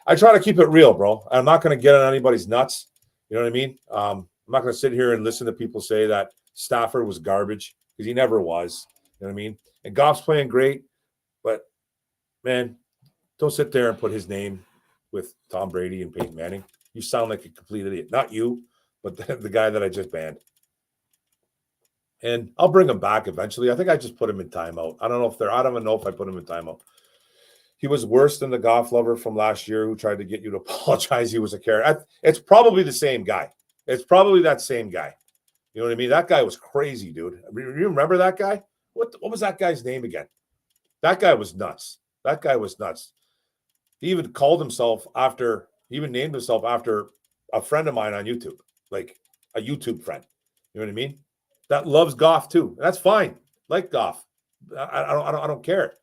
I try to keep it real, bro. I'm not going to get on anybody's nuts. You know what I mean? I'm not going to sit here and listen to people say that Stafford was garbage because he never was. You know what I mean? And Goff's playing great, but man, don't sit there and put his name with Tom Brady and Peyton Manning. You sound like a complete idiot. Not you, but the guy that I just banned. And I'll bring him back eventually. I think I just put him in timeout. I don't even know if I put him in timeout. He was worse than the Goff lover from last year who tried to get you to apologize. He was a carrot. It's probably the same guy. It's probably that same guy. You know what I mean? That guy was crazy, dude. You remember that guy? What was that guy's name again? That guy was nuts. That guy was nuts. He even named himself after a friend of mine on YouTube, like a YouTube friend. You know what I mean? That loves Goff too. That's fine. Like Goff. I don't care.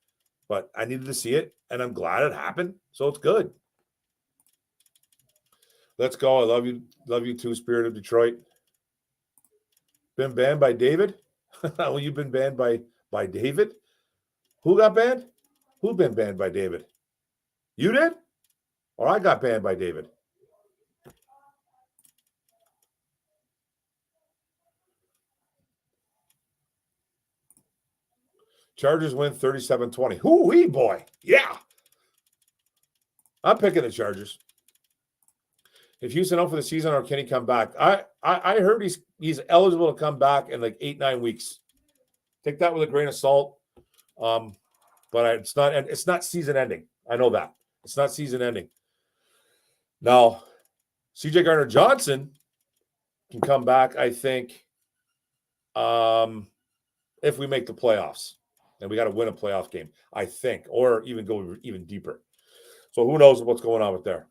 But I needed to see it, and I'm glad it happened. So it's good. Let's go. I love you. Love you too, Spirit of Detroit. Been banned by David? Well, you've been banned by David? Who got banned? Who been banned by David? You did? Or I got banned by David? Chargers win 37-20. Hoo-wee, boy. Yeah. I'm picking the Chargers. If Houston out for the season, or can he come back? I heard he's eligible to come back in like 8-9 weeks. Take that with a grain of salt. But it's not season ending. I know that. It's not season ending. Now, CJ Gardner-Johnson can come back, I think, if we make the playoffs. And we got to win a playoff game, I think, or even go even deeper. So who knows what's going on with there.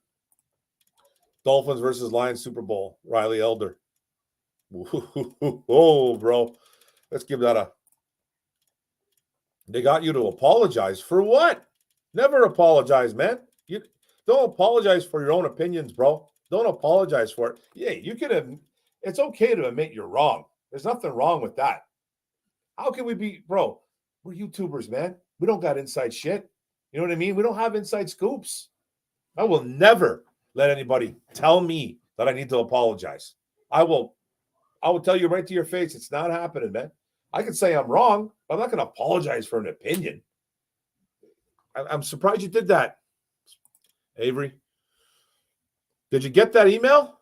Dolphins versus Lions Super Bowl. Riley Elder. Oh, bro. Let's give that a... They got you to apologize. For what? Never apologize, man. You don't apologize for your own opinions, bro. Don't apologize for it. Yeah, you could have... It's okay to admit you're wrong. There's nothing wrong with that. How can we be... Bro, we're YouTubers, man. We don't got inside shit. You know what I mean? We don't have inside scoops. I will never let anybody tell me that I need to apologize. I will tell you right to your face, it's not happening, man. I can say I'm wrong, but I'm not going to apologize for an opinion. I'm surprised you did that, Avery. Did you get that email?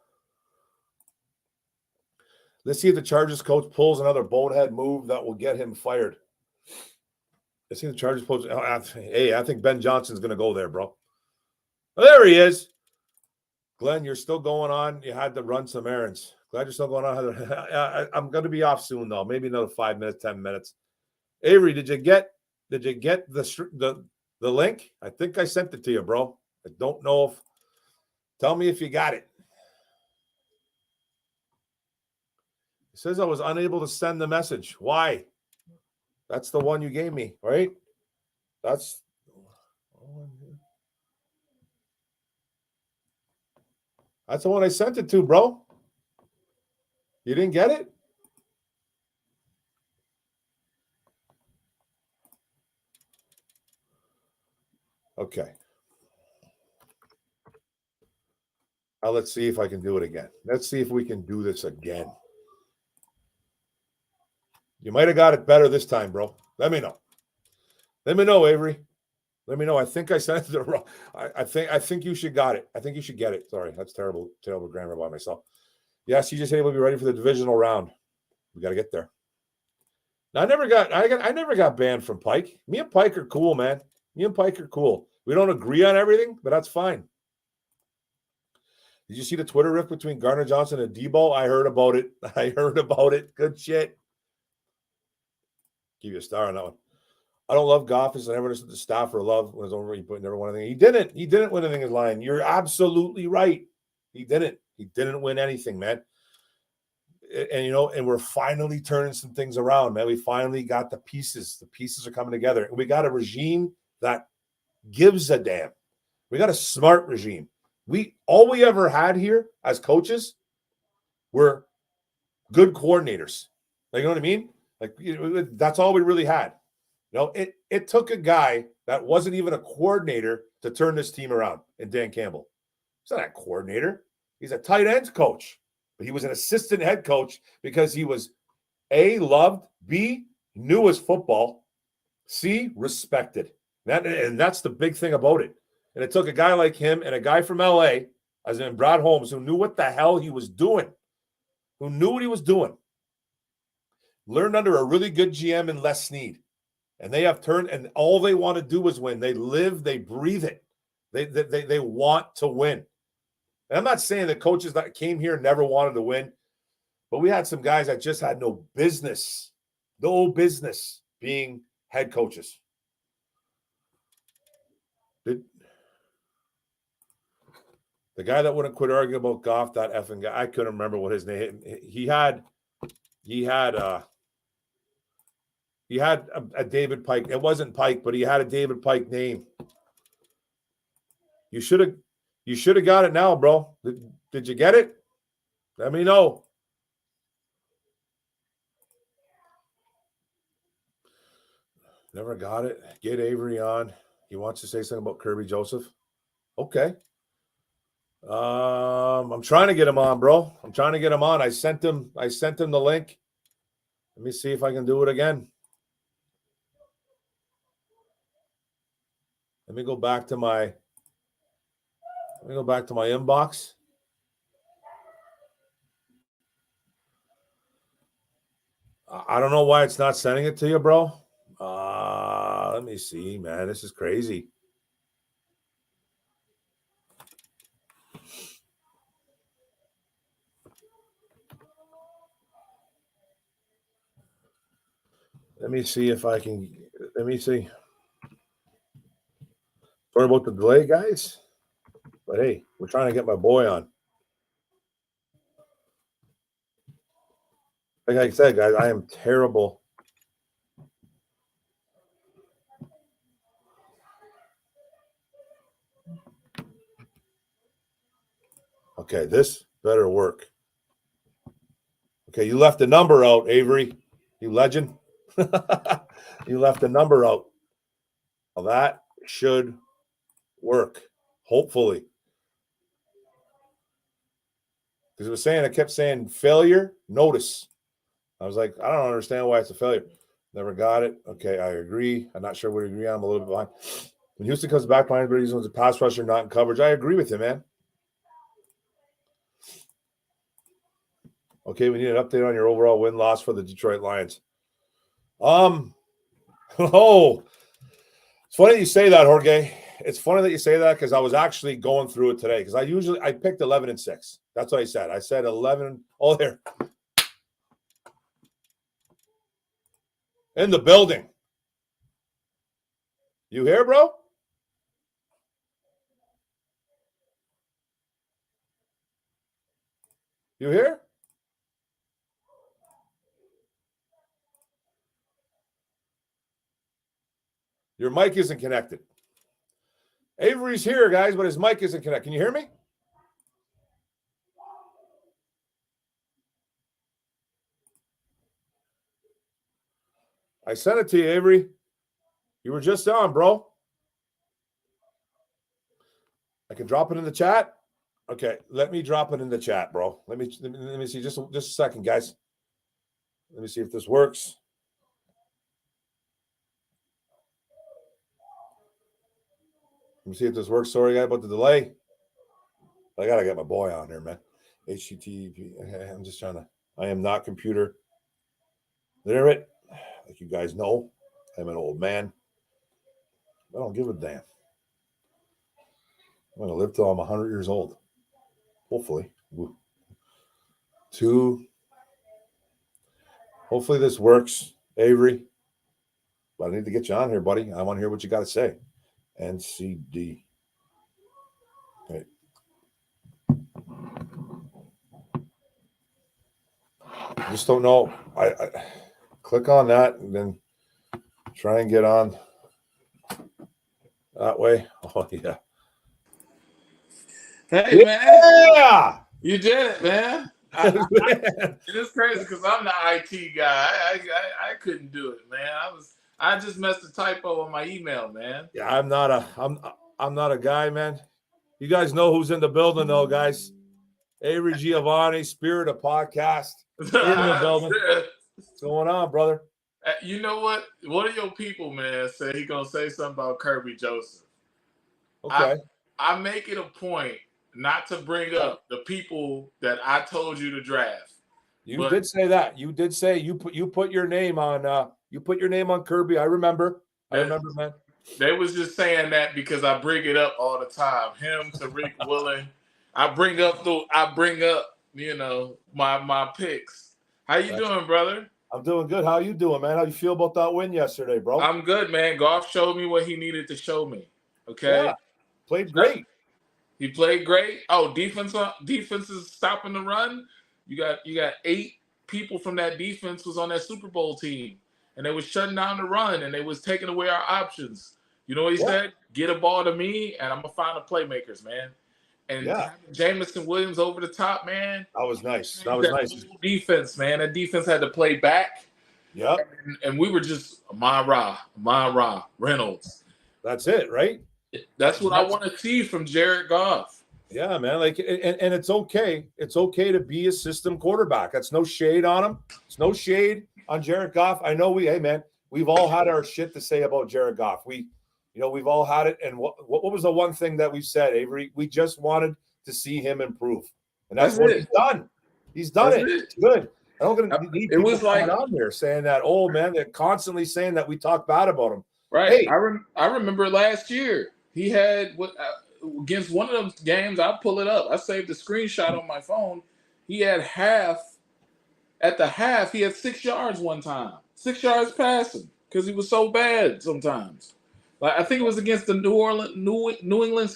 Let's see if the Chargers coach pulls another bonehead move that will get him fired. Let's see the Chargers coach. Hey, I think Ben Johnson's going to go there, bro. Oh, there he is. Glenn, you're still going on. You had to run some errands. Glad you're still going on. I'm going to be off soon, though. Maybe another 5 minutes, 10 minutes. Avery, did you get the link? I think I sent it to you, bro. I don't know if. Tell me if you got it. It says I was unable to send the message. Why? That's the one you gave me, right? That's the one I sent it to, bro. You didn't get it? Okay. Now let's see if I can do it again. Let's see if we can do this again. You might have got it better this time, bro. Let me know. Let me know, Avery. Let me know. I think I sent it the wrong. I think you should got it. I think you should get it. Sorry, that's terrible grammar by myself. Yes, you just said we'll be ready for the divisional round. We got to get there. I never got banned from Pike. Me and Pike are cool, man. Me and Pike are cool. We don't agree on everything, but that's fine. Did you see the Twitter rift between Gardner Johnson and Debo? I heard about it. Good shit. Give you a star on that one. I don't love Goff. I never listened to Stafford love when it's over. He never won anything. He didn't win anything in line. You're absolutely right. He didn't win anything, man. And we're finally turning some things around, man. We finally got the pieces. The pieces are coming together. And we got a regime that gives a damn. We got a smart regime. All we ever had here as coaches were good coordinators. Like, you know what I mean? Like, that's all we really had. It took a guy that wasn't even a coordinator to turn this team around, and Dan Campbell. He's not a coordinator. He's a tight ends coach. But he was an assistant head coach because he was A, loved, B, knew his football, C, respected. And that's the big thing about it. And it took a guy like him and a guy from LA, as in Brad Holmes, who knew what the hell he was doing, learned under a really good GM in Les Snead. And they have turned, and all they want to do is win. They live, they breathe it. They want to win. And I'm not saying the coaches that came here never wanted to win, but we had some guys that just had no business being head coaches. The guy that wouldn't quit arguing about Goff, that effing guy, I couldn't remember what his name. He had a David Pike. It wasn't Pike, but he had a David Pike name. You should have got it now, bro. Did you get it? Let me know. Never got it. Get Avery on. He wants to say something about Kirby Joseph. Okay. I'm trying to get him on, bro. I'm trying to get him on. I sent him the link. Let me see if I can do it again. Let me go back to my inbox. I don't know why it's not sending it to you, bro. Let me see, man. This is crazy. Let me see if I can. Let me see. Sorry about the delay, guys. But hey, we're trying to get my boy on. Like I said, guys, I am terrible. Okay, this better work. Okay, you left the number out, Avery. You legend. You left the number out. Well, that should work, hopefully. Because it kept saying failure, notice. I was like, I don't understand why it's a failure. Never got it. Okay, I agree. I'm not sure what I agree on. I'm a little bit behind. When Houston comes back, he's a pass rusher, not in coverage. I agree with him, man. Okay, we need an update on your overall win-loss for the Detroit Lions. It's funny you say that, Jorge. It's funny that you say that because I was actually going through it today because I picked 11-6. That's what I said. I said 11. Oh, there. In the building. You here, bro? You here? Your mic isn't connected. Avery's here, guys, but his mic isn't connected. Can you hear me? I sent it to you, Avery. You were just on, bro. I can drop it in the chat. Okay, let me drop it in the chat, bro. Let me see just a second, guys. Let me see if this works. Let me see if this works. Sorry, guys, about the delay. I gotta get my boy on here, man. HTTP. Okay, I'm just trying to. I am not computer literate. Like you guys know, I'm an old man. I don't give a damn. I'm going to live till I'm 100 years old. Hopefully. Hopefully this works, Avery. But I need to get you on here, buddy. I want to hear what you got to say. NCD. Okay. I just don't know. I click on that and then try and get on that way. Oh, yeah. Hey, man. Yeah. You did it, man. It is crazy because I'm the IT guy. I couldn't do it, man. I just messed a typo on my email, man. Yeah, I'm not a guy, man. You guys know who's in the building, though, guys. Avery Giovani, Spirit of Podcast, in the building. What's going on, brother? You know what? One of your people, man, said he gonna say something about Kirby Joseph. Okay. I make it a point not to bring up the people that I told you to draft. You did say that. You did say you put your name on Kirby. I remember, man. They was just saying that because I bring it up all the time. Him, Tariq Woolen. I bring up my picks. How you doing, brother? I'm doing good. How you doing, man? How you feel about that win yesterday, bro? I'm good, man. Goff showed me what he needed to show me. Okay. Yeah. Played great. He played great. Oh, defense is stopping the run. You got 8 people from that defense was on that Super Bowl team, and they was shutting down the run, and they was taking away our options. You know what he said? Get a ball to me, and I'm gonna find the playmakers, man. And Jameson Williams over the top, man. That was nice. That was nice. Defense, man. That defense had to play back. Yep. And we were just Myra, Reynolds. That's it, right? That's what I want to see from Jared Goff. Yeah, man. Like, and it's okay. It's okay to be a system quarterback. That's no shade on him. It's no shade on Jared Goff. I know we've all had our shit to say about Jared Goff. We've all had it. And what was the one thing that we said, Avery? We just wanted to see him improve, and that's what he's done. He's done it. It's good. I don't need people coming on there saying that. Oh man, they're constantly saying that we talk bad about him. Right. Hey, I remember last year he had against one of those games. I'll pull it up. I saved the screenshot on my phone. He had at the half. He had 6 yards one time. 6 yards passing because he was so bad sometimes. Like I think it was against the New England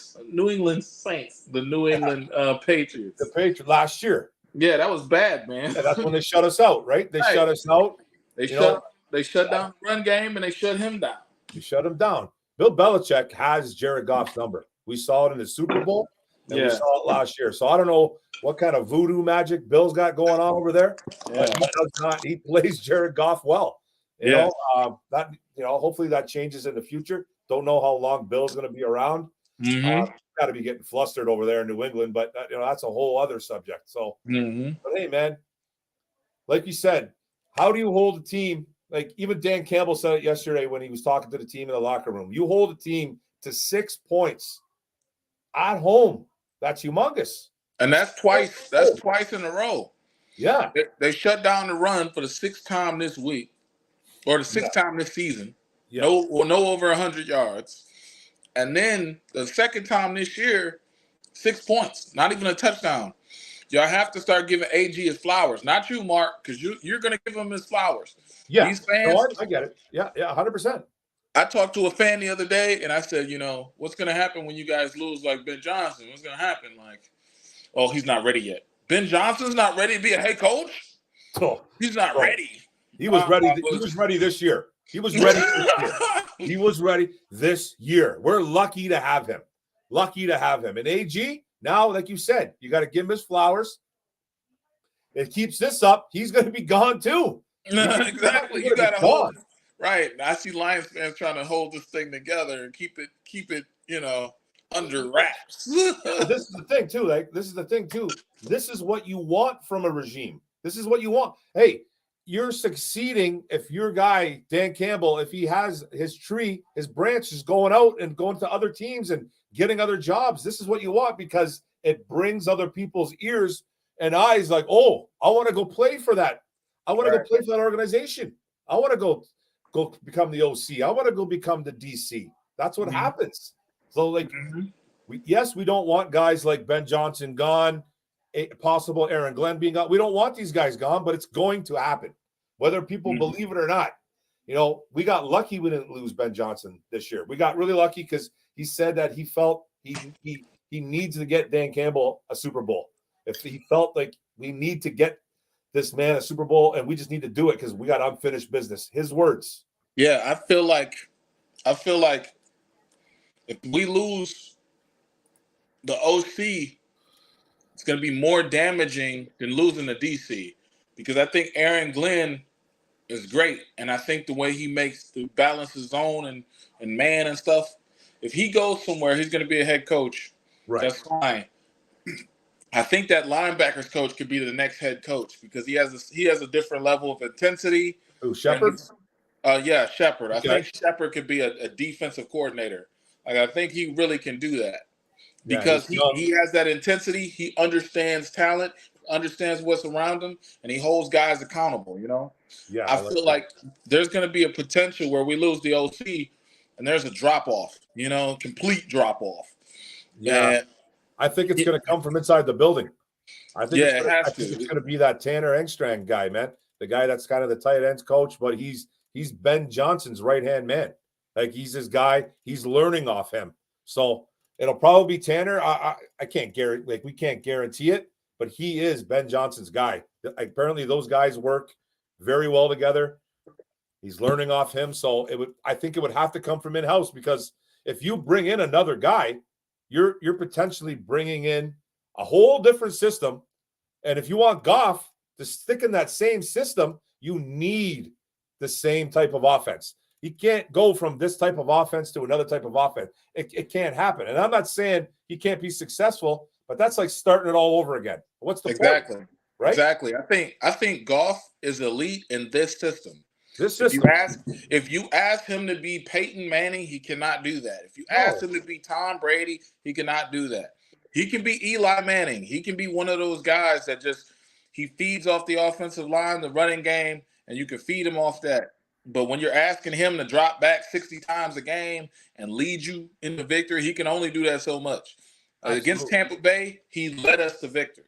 Saints, the New England Patriots. The Patriots last year. Yeah, that was bad, man. Yeah, that's when they shut us out, right? They shut us out. They shut down the run game and they shut him down. They shut him down. Bill Belichick has Jared Goff's number. We saw it in the Super Bowl, and we saw it last year. So I don't know what kind of voodoo magic Bill's got going on over there. Yeah. But he plays Jared Goff well. You know, hopefully that changes in the future. Don't know how long Bill's going to be around. Got to be getting flustered over there in New England, but that's a whole other subject. So, but hey, man, like you said, how do you hold a team? Like even Dan Campbell said it yesterday when he was talking to the team in the locker room. You hold a team to 6 points at home. That's humongous. And that's twice. That's twice in a row. Yeah, they shut down the run for the 6th time this week, or the 6th time this season. Yeah. No over 100 yards. And then the 2nd time this year, 6 points, not even a touchdown. Y'all have to start giving AG his flowers. Not you, Mark, because you're going to give him his flowers. Yeah, these fans. I get it. Yeah, 100%. I talked to a fan the other day, and I said, what's going to happen when you guys lose like Ben Johnson? What's going to happen? Like, oh, he's not ready yet. Ben Johnson's not ready to be a head coach? Oh, he's not ready. He was ready. He was ready this year. He was ready this year. He was ready this year. We're lucky to have him. And AG, now, like you said, you got to give him his flowers. It keeps this up. He's going to be gone too. Exactly. You got to hold. Right. I see Lions fans trying to hold this thing together and keep it, under wraps. This is the thing too. This is what you want from a regime. This is what you want. Hey, you're succeeding if your guy, Dan Campbell, if he has his tree, his branch is going out and going to other teams and getting other jobs. This is what you want because it brings other people's ears and eyes like, oh, I want to go play for that. I want to go play for that organization. I want to go go become the OC. I want to go become the DC. That's what happens. So, like, we don't want guys like Ben Johnson gone, possible Aaron Glenn being gone. We don't want these guys gone, but it's going to happen, whether people believe it or not. You know, we got lucky we didn't lose Ben Johnson this year. We got really lucky because he said that he felt he needs to get Dan Campbell a Super Bowl. If he felt like we need to get this man a Super Bowl, and we just need to do it because we got unfinished business. His words. Yeah, I feel like if we lose the OC, it's going to be more damaging than losing the DC, because I think Aaron Glenn is great, and I think the way he makes the balance his zone and man and stuff, if he goes somewhere, he's going to be a head coach. Right. That's fine. I think that linebackers coach could be the next head coach because he has a different level of intensity. Who, Shepard? Yeah, Shepard. Okay. I think Shepard could be a defensive coordinator. Like, I think he really can do that because he has that intensity. He understands talent, understands what's around him, and he holds guys accountable, you know? Yeah. I feel like there's going to be a potential where we lose the OC and there's a drop-off, you know, complete drop-off. Yeah. And I think it's going to come from inside the building. I think it's going to be that Tanner Engstrand guy, man. The guy that's kind of the tight ends coach, but he's Ben Johnson's right-hand man. Like, he's his guy. He's learning off him. So it'll probably be Tanner. I can't guarantee, like, we can't guarantee it, but he is Ben Johnson's guy. Apparently those guys work very well together. He's learning off him. So I think it would have to come from in-house, because if you bring in another guy, you're potentially bringing in a whole different system. And if you want Goff to stick in that same system, you need the same type of offense. He can't go from this type of offense to another type of offense. It can't happen. And I'm not saying he can't be successful, but that's like starting it all over again. What's the point? Right? Exactly. I think Goff is elite in this system. If you ask him to be Peyton Manning, he cannot do that. If you ask him to be Tom Brady, he cannot do that. He can be Eli Manning. He can be one of those guys that he feeds off the offensive line, the running game, and you can feed him off that. But when you're asking him to drop back 60 times a game and lead you into victory, he can only do that so much. Against Tampa Bay, he led us to victory.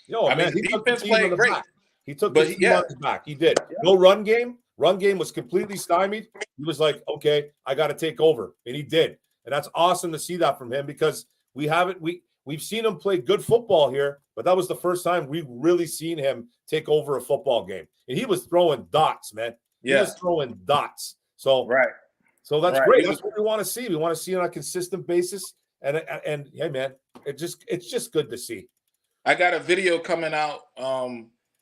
He defense played great. He took the team on his back. He did. Yeah. No run game. Run game was completely stymied. He was like, okay, I got to take over. And he did. And that's awesome to see that from him, because we've seen him play good football here, but that was the first time we've really seen him take over a football game. And he was throwing dots, man. He was throwing dots. So that's great. That's what we want to see. We want to see it on a consistent basis. And hey, man, it's just good to see. I got a video coming out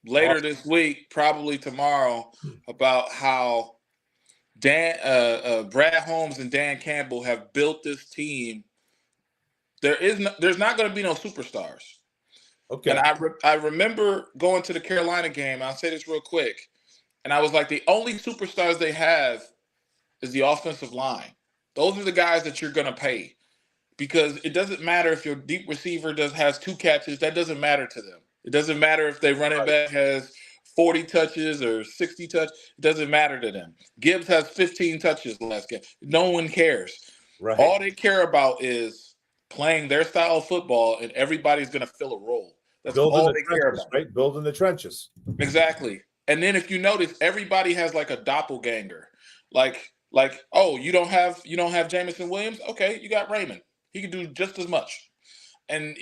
later this week, probably tomorrow, about how Brad Holmes and Dan Campbell have built this team. There's not going to be no superstars. Okay. And I remember going to the Carolina game. I'll say this real quick. And I was like, the only superstars they have is the offensive line. Those are the guys that you're going to pay, because it doesn't matter if your deep receiver has 2 catches. That doesn't matter to them. It doesn't matter if their running back has 40 touches or 60 touches. It doesn't matter to them. Gibbs has 15 touches last game. No one cares. Right. All they care about is playing their style of football, and everybody's going to fill a role. That's all they care about. Right? Building the trenches. Exactly. And then if you notice, everybody has like a doppelganger. Like, oh, you don't have Jameson Williams? Okay, you got Raymond. He can do just as much. And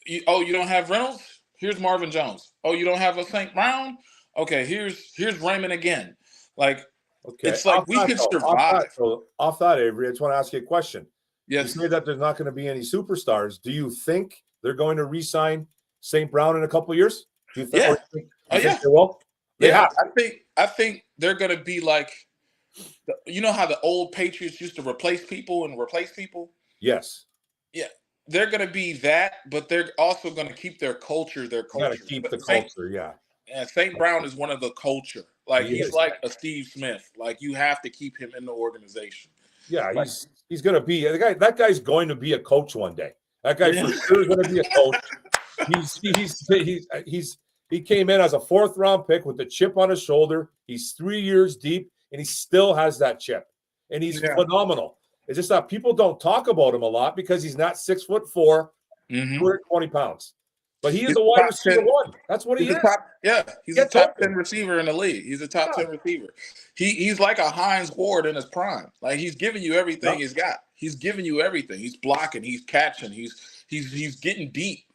you don't have Reynolds? Here's Marvin Jones. Oh, you don't have a St. Brown? Okay, here's Raymond again. Like, it's like we could survive. Off that, Avery, I just want to ask you a question. Yes. You say that there's not going to be any superstars. Do you think they're going to re-sign St. Brown in a couple of years? Do you think? Yeah. You think they will? Yeah, I think they're going to be like, you know how the old Patriots used to replace people? Yes. Yeah, they're going to be that, but they're also going to keep their culture. Got to keep the culture, yeah. And St. Brown is one of the culture. Like, he's like a Steve Smith. Like, you have to keep him in the organization. Yeah, he's going to be the guy. That guy's going to be a coach one day. That guy for sure is going to be a coach. He came in as a 4th round pick with the chip on his shoulder. He's 3 years deep. and he still has that chip, and he's phenomenal. It's just that people don't talk about him a lot because he's not 6'4", 220 pounds. But he is a wide receiver one. That's what he is. He's a top 10 receiver in the league. He's a top 10 receiver. He's like a Hines Ward in his prime. Like, he's giving you everything he's got. He's giving you everything. He's blocking. He's catching. He's getting deep.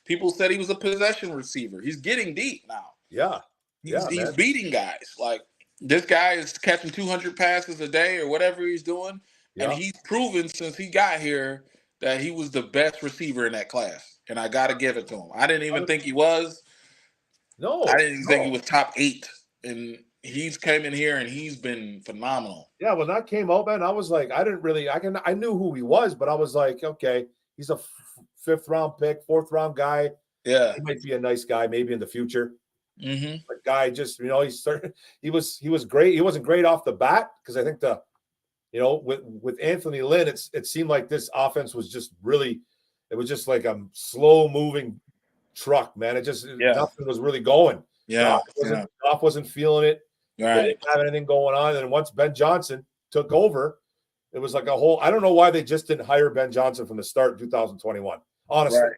People said he was a possession receiver. He's getting deep now. Yeah. He's beating guys. Like, this guy is catching 200 passes a day or whatever he's doing. Yeah. And he's proven since he got here that he was the best receiver in that class. And I got to give it to him. I didn't even think he was. I didn't think he was top 8. And he's came in here and he's been phenomenal. Yeah, when that came out, man, I was like, I knew who he was, but I was like, okay, he's a 5th round pick, 4th round guy. Yeah. He might be a nice guy maybe in the future. Mm-hmm. The guy just, he was great. He wasn't great off the bat because I think with Anthony Lynn, it seemed like this offense was just really, it was just like a slow moving truck, man. It just nothing was really going. Yeah. Goff wasn't feeling it. Right. They didn't have anything going on. And once Ben Johnson took over, it was like I don't know why they just didn't hire Ben Johnson from the start of 2021. Honestly. Right.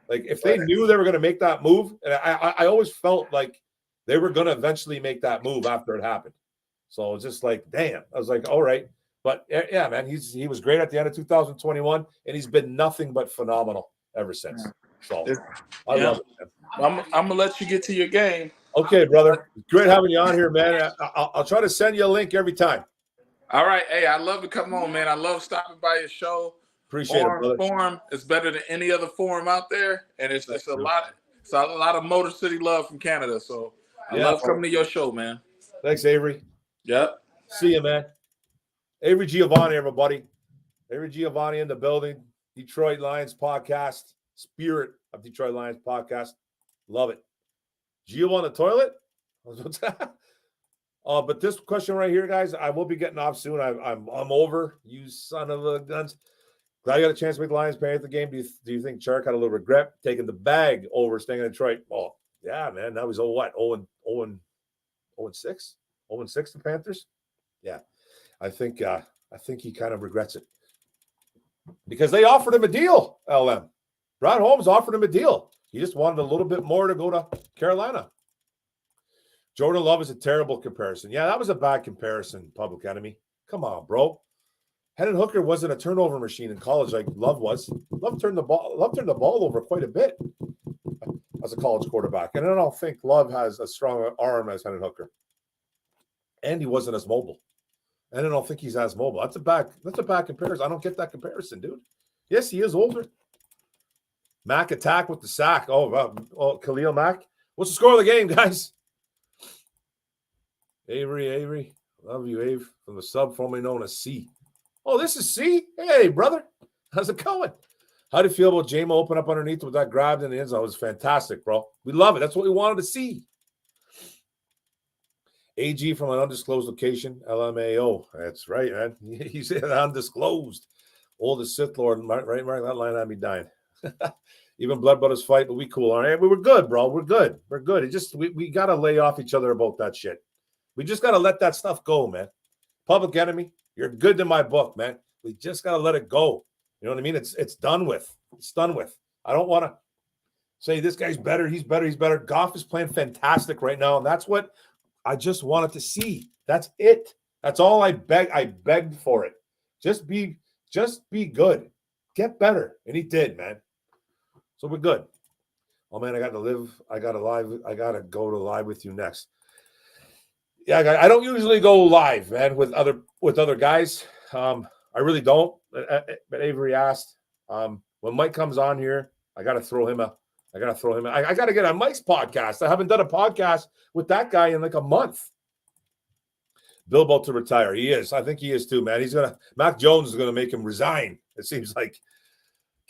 Like, if they knew they were going to make that move, and I always felt like they were going to eventually make that move after it happened. So it was just like, damn. I was like, all right. But yeah, man, he was great at the end of 2021, and he's been nothing but phenomenal ever since. So I love it, man. I'm gonna let you get to your game. Okay, brother. Great having you on here, man. I'll try to send you a link every time. All right. Hey, I love to come on, man. I love stopping by your show. Appreciate it, brother. Forum is better than any other forum out there, and it's a lot. It's a lot of Motor City love from Canada. So I love coming to your show, man. Thanks, Avery. Yep. See you, man. Avery Giovani, everybody. Avery Giovani in the building. Detroit Lions podcast. Spirit of Detroit Lions podcast. Love it. Gio on the toilet? But this question right here, guys, I will be getting off soon. I'm over. You son of a guns. Glad I got a chance to make the Lions pay at the game. Do you think Chark had a little regret taking the bag over staying in Detroit? Oh, yeah, man. That was 0-6? 0-6 the Panthers? Yeah. I think he kind of regrets it because they offered him a deal. LM Brad Holmes offered him a deal. He just wanted a little bit more to go to Carolina. Jordan Love is a terrible comparison. Yeah, that was a bad comparison. Public Enemy. Come on, bro. Hendon Hooker wasn't a turnover machine in college like Love was. Love turned the ball over quite a bit as a college quarterback, and I don't think Love has a strong arm as Hendon Hooker. And he wasn't as mobile. And I don't think he's as mobile. That's a bad comparison. I don't get that comparison, dude. Yes, he is older. Mack attack with the sack. Oh, Khalil Mack. What's the score of the game, guys? Avery. Love you, Ave. From the sub formerly known as C. Oh, this is C? Hey, brother. How's it going? How do you feel about Jamo open up underneath with that grab in the end zone? It was fantastic, bro. We love it. That's what we wanted to see. AG from an undisclosed location, LMAO. That's right, man. He's undisclosed. Oldest Sith Lord, right, Mark? That line had me dying. Even Blood Brothers fight, but we cool. All right, we were good, bro. We're good. It just we got to lay off each other about that shit. We just got to let that stuff go, man. Public Enemy, you're good in my book, man. We just got to let it go. You know what I mean? It's done with. It's done with. I don't want to say this guy's better. He's better. Goff is playing fantastic right now, and that's what I just wanted to see. That's it. That's all I begged for it. Just be good. Get better. And he did, man. So we're good. Oh man, I got to go to live with you next. Yeah, I don't usually go live, man, with other guys. I really don't. But Avery asked. When Mike comes on here, I got to throw him I got to get on Mike's podcast. I haven't done a podcast with that guy in like a month. Bill about to retire. He is. I think he is too, man. Mac Jones is going to make him resign. It seems like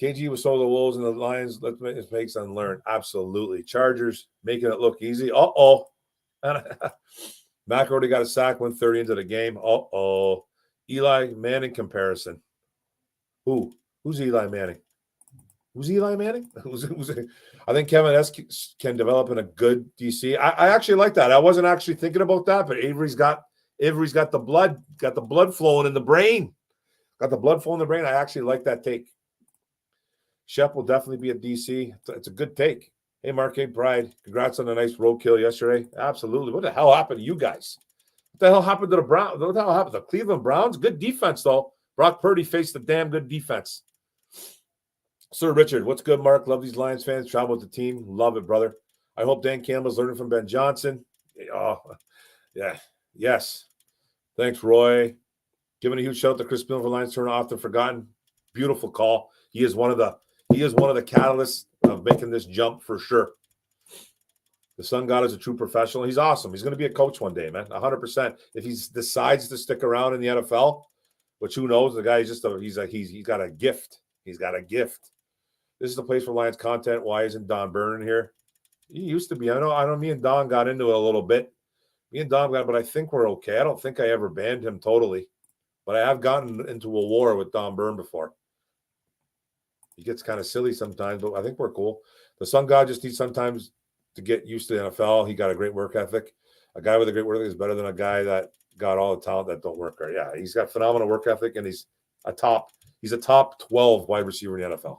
KG was sold the Wolves and the Lions. Let's make some learn. Absolutely. Chargers making it look easy. Uh-oh. Mac already got a sack, 130 into the game. Uh-oh. Eli Manning comparison. Who's Eli Manning? Who's Eli Manning? I think Kevin S. can develop in a good DC. I actually like that. I wasn't actually thinking about that, but Avery's got Avery's got the blood flowing in the brain. Got the blood flowing in the brain. I actually like that take. Shep will definitely be at DC. It's a good take. Hey, Mark A. Pride, congrats on a nice roadkill yesterday. Absolutely. What the hell happened to you guys? What the hell happened to the Browns? What the hell happened to the Cleveland Browns? Good defense, though. Brock Purdy faced a damn good defense. Sir Richard, what's good, Mark? Love these Lions fans. Travel with the team. Love it, brother. I hope Dan Campbell's learning from Ben Johnson. Oh, yeah. Yes. Thanks, Roy. Giving a huge shout out to Chris Miller for Lions turn often forgotten. Beautiful call. He is one of the catalysts of making this jump for sure. The Sun God is a true professional. He's awesome. He's going to be a coach one day, man. 100%. If he decides to stick around in the NFL, which who knows? The guy is just he's got a gift. He's got a gift. This is the place for Lions content. Why isn't Don Byrne here? He used to be. I know. Me and Don got into it a little bit. But I think we're okay. I don't think I ever banned him totally, but I have gotten into a war with Don Byrne before. He gets kind of silly sometimes, but I think we're cool. The Sun God just needs sometimes to get used to the NFL. He got a great work ethic. A guy with a great work ethic is better than a guy that got all the talent that don't work. Yeah, he's got phenomenal work ethic, and he's a top 12 wide receiver in the NFL.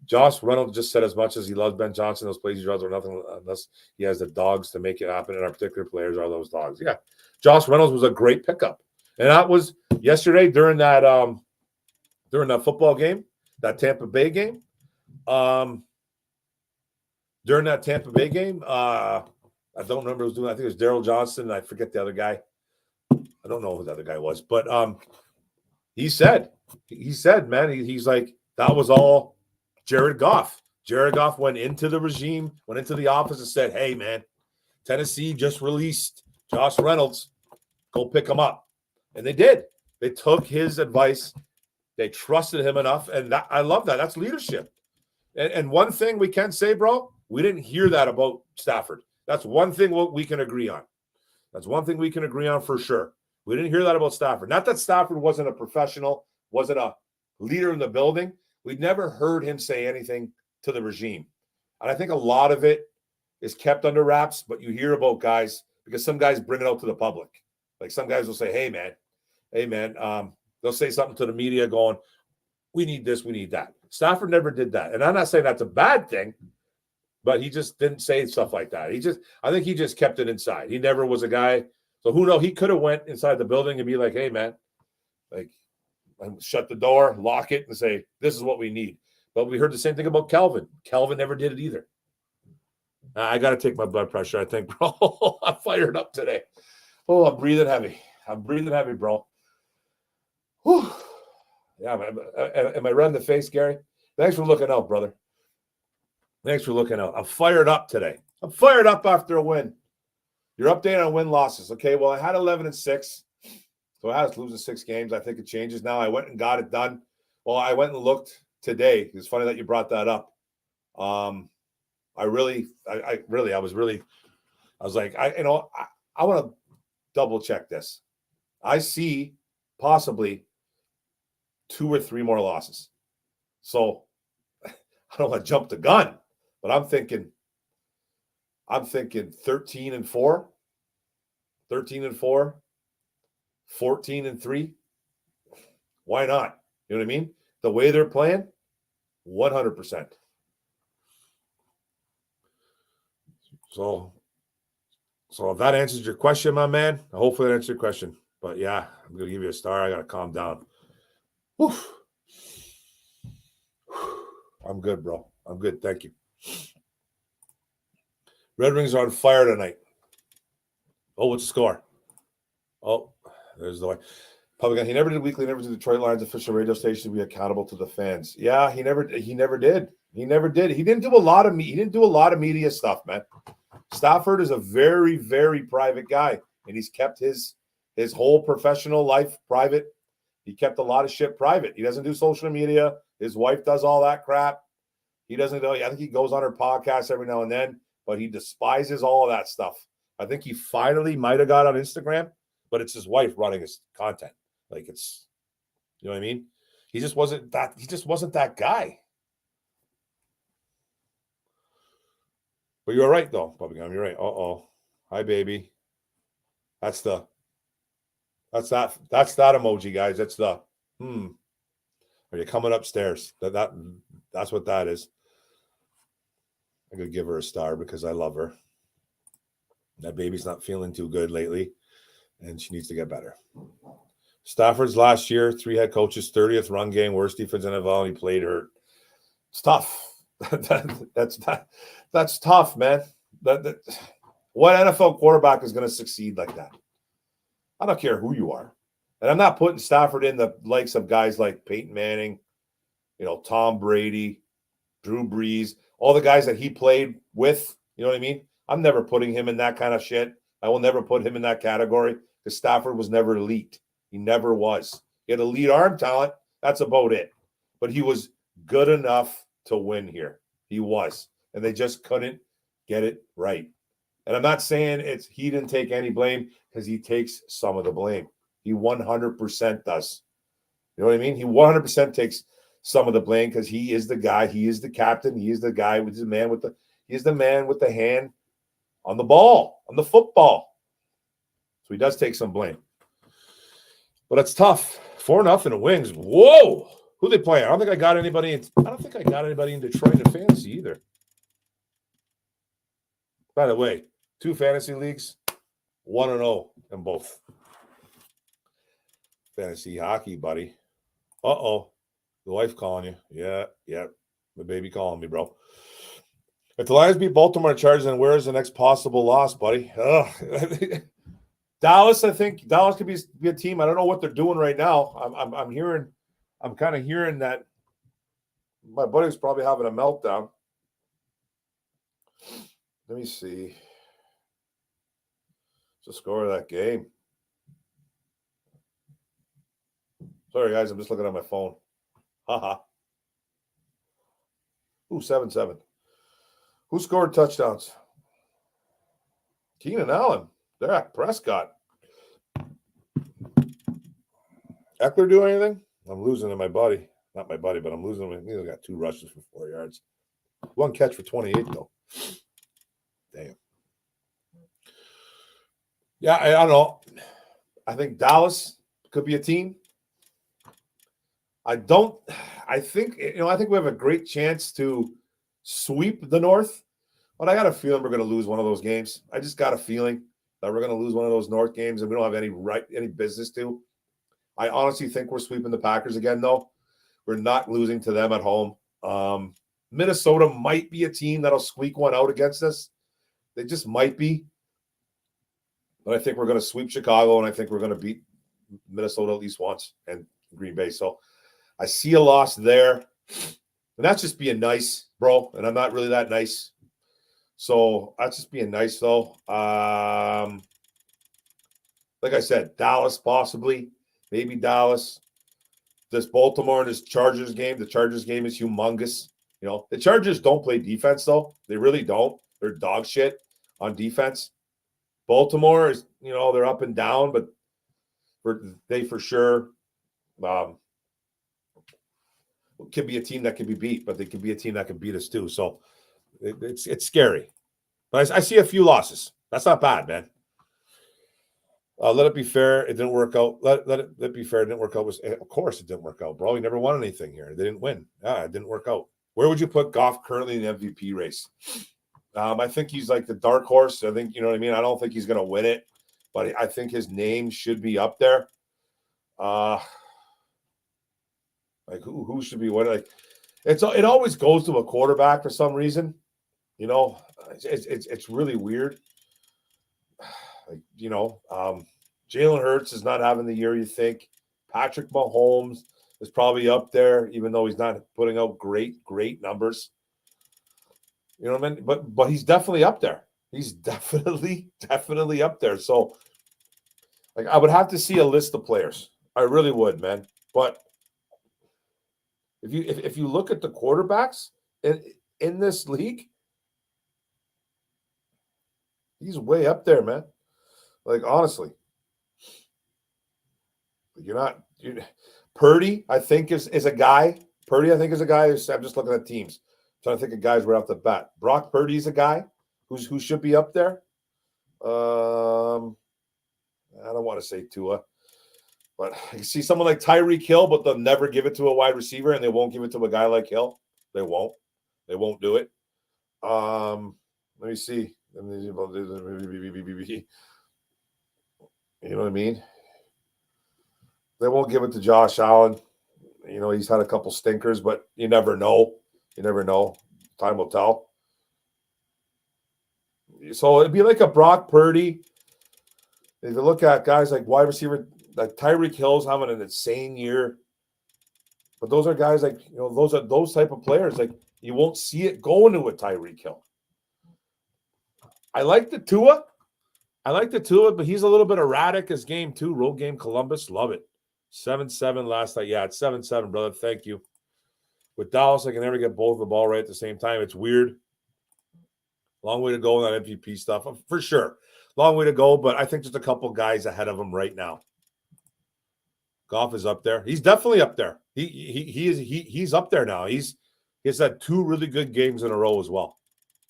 Josh Reynolds just said as much as he loves Ben Johnson, those plays he draws are nothing unless he has the dogs to make it happen, and our particular players are those dogs. Yeah, Josh Reynolds was a great pickup, and that was yesterday during that football game, that Tampa Bay game. During that Tampa Bay game, I don't remember who was doing. I think it was Daryl Johnston. I forget the other guy. I don't know who the other guy was, but he said, man, he's like, that was all Jared Goff. Jared Goff went into the regime, went into the office and said, hey, man, Tennessee just released Josh Reynolds. Go pick him up. And they did. They took his advice. They trusted him enough. And I love that. That's leadership. And one thing we can say, bro, we didn't hear that about Stafford. That's one thing we can agree on. That's one thing we can agree on for sure. We didn't hear that about Stafford. Not that Stafford wasn't a professional, wasn't a leader in the building. We'd never heard him say anything to the regime. And I think a lot of it is kept under wraps, but you hear about guys, because some guys bring it out to the public. Like some guys will say, hey, man, they'll say something to the media going, we need this, we need that. Stafford never did that. And I'm not saying that's a bad thing, but he just didn't say stuff like that. I think he just kept it inside. He never was a guy. So who knows? He could have went inside the building and be like, hey, man, like, shut the door, lock it, and say, this is what we need. But we heard the same thing about Kelvin. Kelvin never did it either. I got to take my blood pressure, I think, bro. I'm fired up today. Oh, I'm breathing heavy, bro. Whew. Yeah, man. Am I red in the face, Gary? Thanks for looking out, brother. Thanks for looking out. I'm fired up today. I'm fired up after a win. You're updated on win-losses. Okay, well, I had 11-6. So I was losing 6 games. I think it changes now. I went and got it done. Well, I went and looked today. It's funny that you brought that up. I was like, I want to double check this. I see possibly 2 or 3 more losses. So I don't want to jump the gun, but I'm thinking 13-4, 14-3. Why not? You know what I mean? The way they're playing, 100%. So if that answers your question, my man, hopefully that answers your question. But yeah, I'm going to give you a star. I got to calm down. Whew. I'm good, bro. I'm good. Thank you. Red Wings are on fire tonight. Oh, what's the score? Oh, there's the way. Public. He never did weekly, never did Detroit Lions official radio station to be accountable to the fans. Yeah, he never did. He didn't do a lot of media stuff, man. Stafford is a very, very private guy, and he's kept his whole professional life private. He kept a lot of shit private. He doesn't do social media. His wife does all that crap. He doesn't know. I think he goes on her podcast every now and then, but he despises all of that stuff. I think he finally might have got on Instagram, but it's his wife running his content. Like it's, you know what I mean? He just wasn't that guy. But you're right, though, Bubblegum. You're right. Uh-oh. Hi, baby. That's the That's that emoji, guys. That's the Are you coming upstairs? That's what that is. I'm gonna give her a star because I love her. That baby's not feeling too good lately, and she needs to get better. Stafford's last year, 3 head coaches, 30th run game, worst defense in the NFL, and he played hurt. It's tough. That's tough, man. What NFL quarterback is going to succeed like that? I don't care who you are. And I'm not putting Stafford in the likes of guys like Peyton Manning, Tom Brady, Drew Brees, all the guys that he played with. You know what I mean? I'm never putting him in that kind of shit. I will never put him in that category because Stafford was never elite. He never was. He had elite arm talent. That's about it. But he was good enough to win here. He was. And they just couldn't get it right. And I'm not saying he didn't take any blame because he takes some of the blame. He 100% does. You know what I mean? He 100% takes some of the blame because he is the guy. He is the captain. He is the guy with the man with the hand on the ball, on the football. So he does take some blame. But it's tough. 4-0 in Wings. Whoa! Who they playing? I don't think I got anybody in Detroit in fantasy either. By the way, 2 fantasy leagues, 1-0 in both. Fantasy hockey, buddy. Uh-oh. The wife calling you. Yeah. The baby calling me, bro. If the Lions beat Baltimore and Chargers, then where is the next possible loss, buddy? Dallas, I think Dallas could be a team. I don't know what they're doing right now. I'm kind of hearing that my buddy's probably having a meltdown. Let me see. The score of that game. Sorry, guys. I'm just looking at my phone. Haha. Ooh, 7-7. Who scored touchdowns? Keenan Allen. Dak Prescott. Eckler do anything? I'm losing to my buddy. Not my buddy, but I'm losing him. He got 2 rushes for 4 yards. 1 catch for 28, though. Damn. Yeah, I don't know. I think Dallas could be a team. I think we have a great chance to sweep the North, but I got a feeling we're going to lose one of those games. I just got a feeling that we're going to lose one of those North games, and we don't have any business to. I honestly think we're sweeping the Packers again, though. We're not losing to them at home. Minnesota might be a team that'll squeak one out against us. They just might be. But I think we're going to sweep Chicago, and I think we're going to beat Minnesota at least once and Green Bay. So I see a loss there. And that's just being nice, bro. And I'm not really that nice. So that's just being nice, though. Like I said, Dallas possibly. Maybe Dallas. This Baltimore and this Chargers game. The Chargers game is humongous. The Chargers don't play defense, though. They really don't. They're dog shit on defense. Baltimore is, they're up and down, but they for sure could be a team that can be beat, but they could be a team that can beat us too. So it's scary. But I see a few losses. That's not bad, man. Let it be fair. It didn't work out. Let it be fair. It didn't work out. Of course it didn't work out, bro. He never won anything here. They didn't win. It didn't work out. Where would you put Goff currently in the MVP race? I think he's like the dark horse. I think, you know what I mean? I don't think he's going to win it, but I think his name should be up there. Like who should be winning? Like it always goes to a quarterback for some reason. It's really weird. Like, Jalen Hurts is not having the year you think. Patrick Mahomes is probably up there, even though he's not putting out great numbers. You know what I mean? But he's definitely up there. He's definitely up there. So, like, I would have to see a list of players. I really would, man. But if you look at the quarterbacks in this league, he's way up there, man. Like, honestly. Purdy, I think, is a guy. Purdy, I think, is a guy. I'm just looking at teams. I'm trying to think of guys right off the bat. Brock Purdy's a guy who should be up there. I don't want to say Tua. But you see someone like Tyreek Hill, but they'll never give it to a wide receiver, and they won't give it to a guy like Hill. They won't. They won't do it. Let me see. You know what I mean? They won't give it to Josh Allen. You know, he's had a couple stinkers, but you never know. You never know. Time will tell. So it'd be like a Brock Purdy. If you look at guys like wide receiver, like Tyreek Hill's having an insane year. But those are guys like, you know, those are those type of players. Like, you won't see it going to a Tyreek Hill. I like the Tua, but he's a little bit erratic as game too. Road game, Columbus, love it. 7-7 last night. Yeah, it's 7-7, brother. Thank you. With Dallas, I can never get both of the ball right at the same time. It's weird. Long way to go on that MVP stuff, for sure. Long way to go, but I think there's a couple guys ahead of him right now. Goff is up there. He's definitely up there. He's up there now. He's had 2 really good games in a row as well.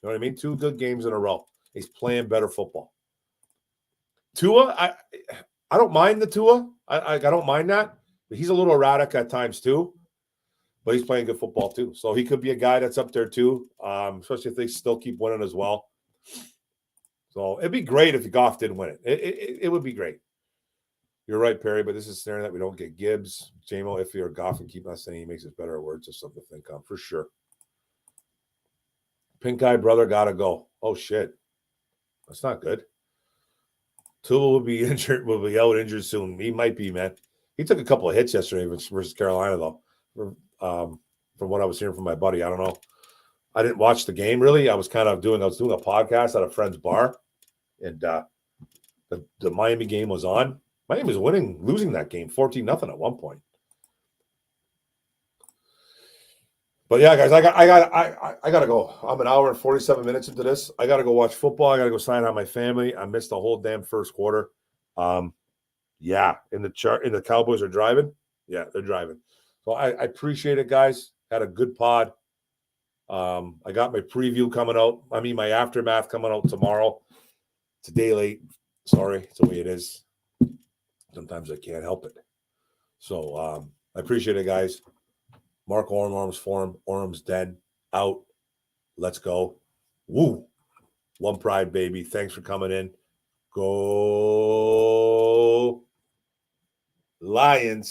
You know what I mean? 2 good games in a row. He's playing better football. Tua, I don't mind the Tua. I don't mind that. But he's a little erratic at times too. But he's playing good football too. So he could be a guy that's up there too, especially if they still keep winning as well. So it'd be great if Goff did win it. It would be great. You're right, Perry, but this is staring that we don't get Gibbs, JMO, Iffy, or Goff, and keep not saying he makes it better or worse. Just something to think on for sure. Pink eye brother gotta go. Oh shit. That's not good. Tua will be injured, will be out injured soon. He might be, man. He took a couple of hits yesterday versus Carolina, though. From what I was hearing from my buddy. I don't know. I didn't watch the game really. I was doing a podcast at a friend's bar, and the Miami game was on. Miami was losing that game 14-0 at one point. But yeah, guys, I gotta go. I'm an hour and 47 minutes into this. I gotta go watch football. I gotta go sign out my family. I missed the whole damn first quarter. Yeah, in the Cowboys are driving. Yeah, they're driving. So I appreciate it, guys. Had a good pod. I got my preview coming out. I mean, my aftermath coming out tomorrow. It's a day late. Sorry, it's the way it is. Sometimes I can't help it. So I appreciate it, guys. Mark Orm, Orm's Forum, Orum's Den, out. Let's go. Woo. One pride, baby. Thanks for coming in. Go Lions.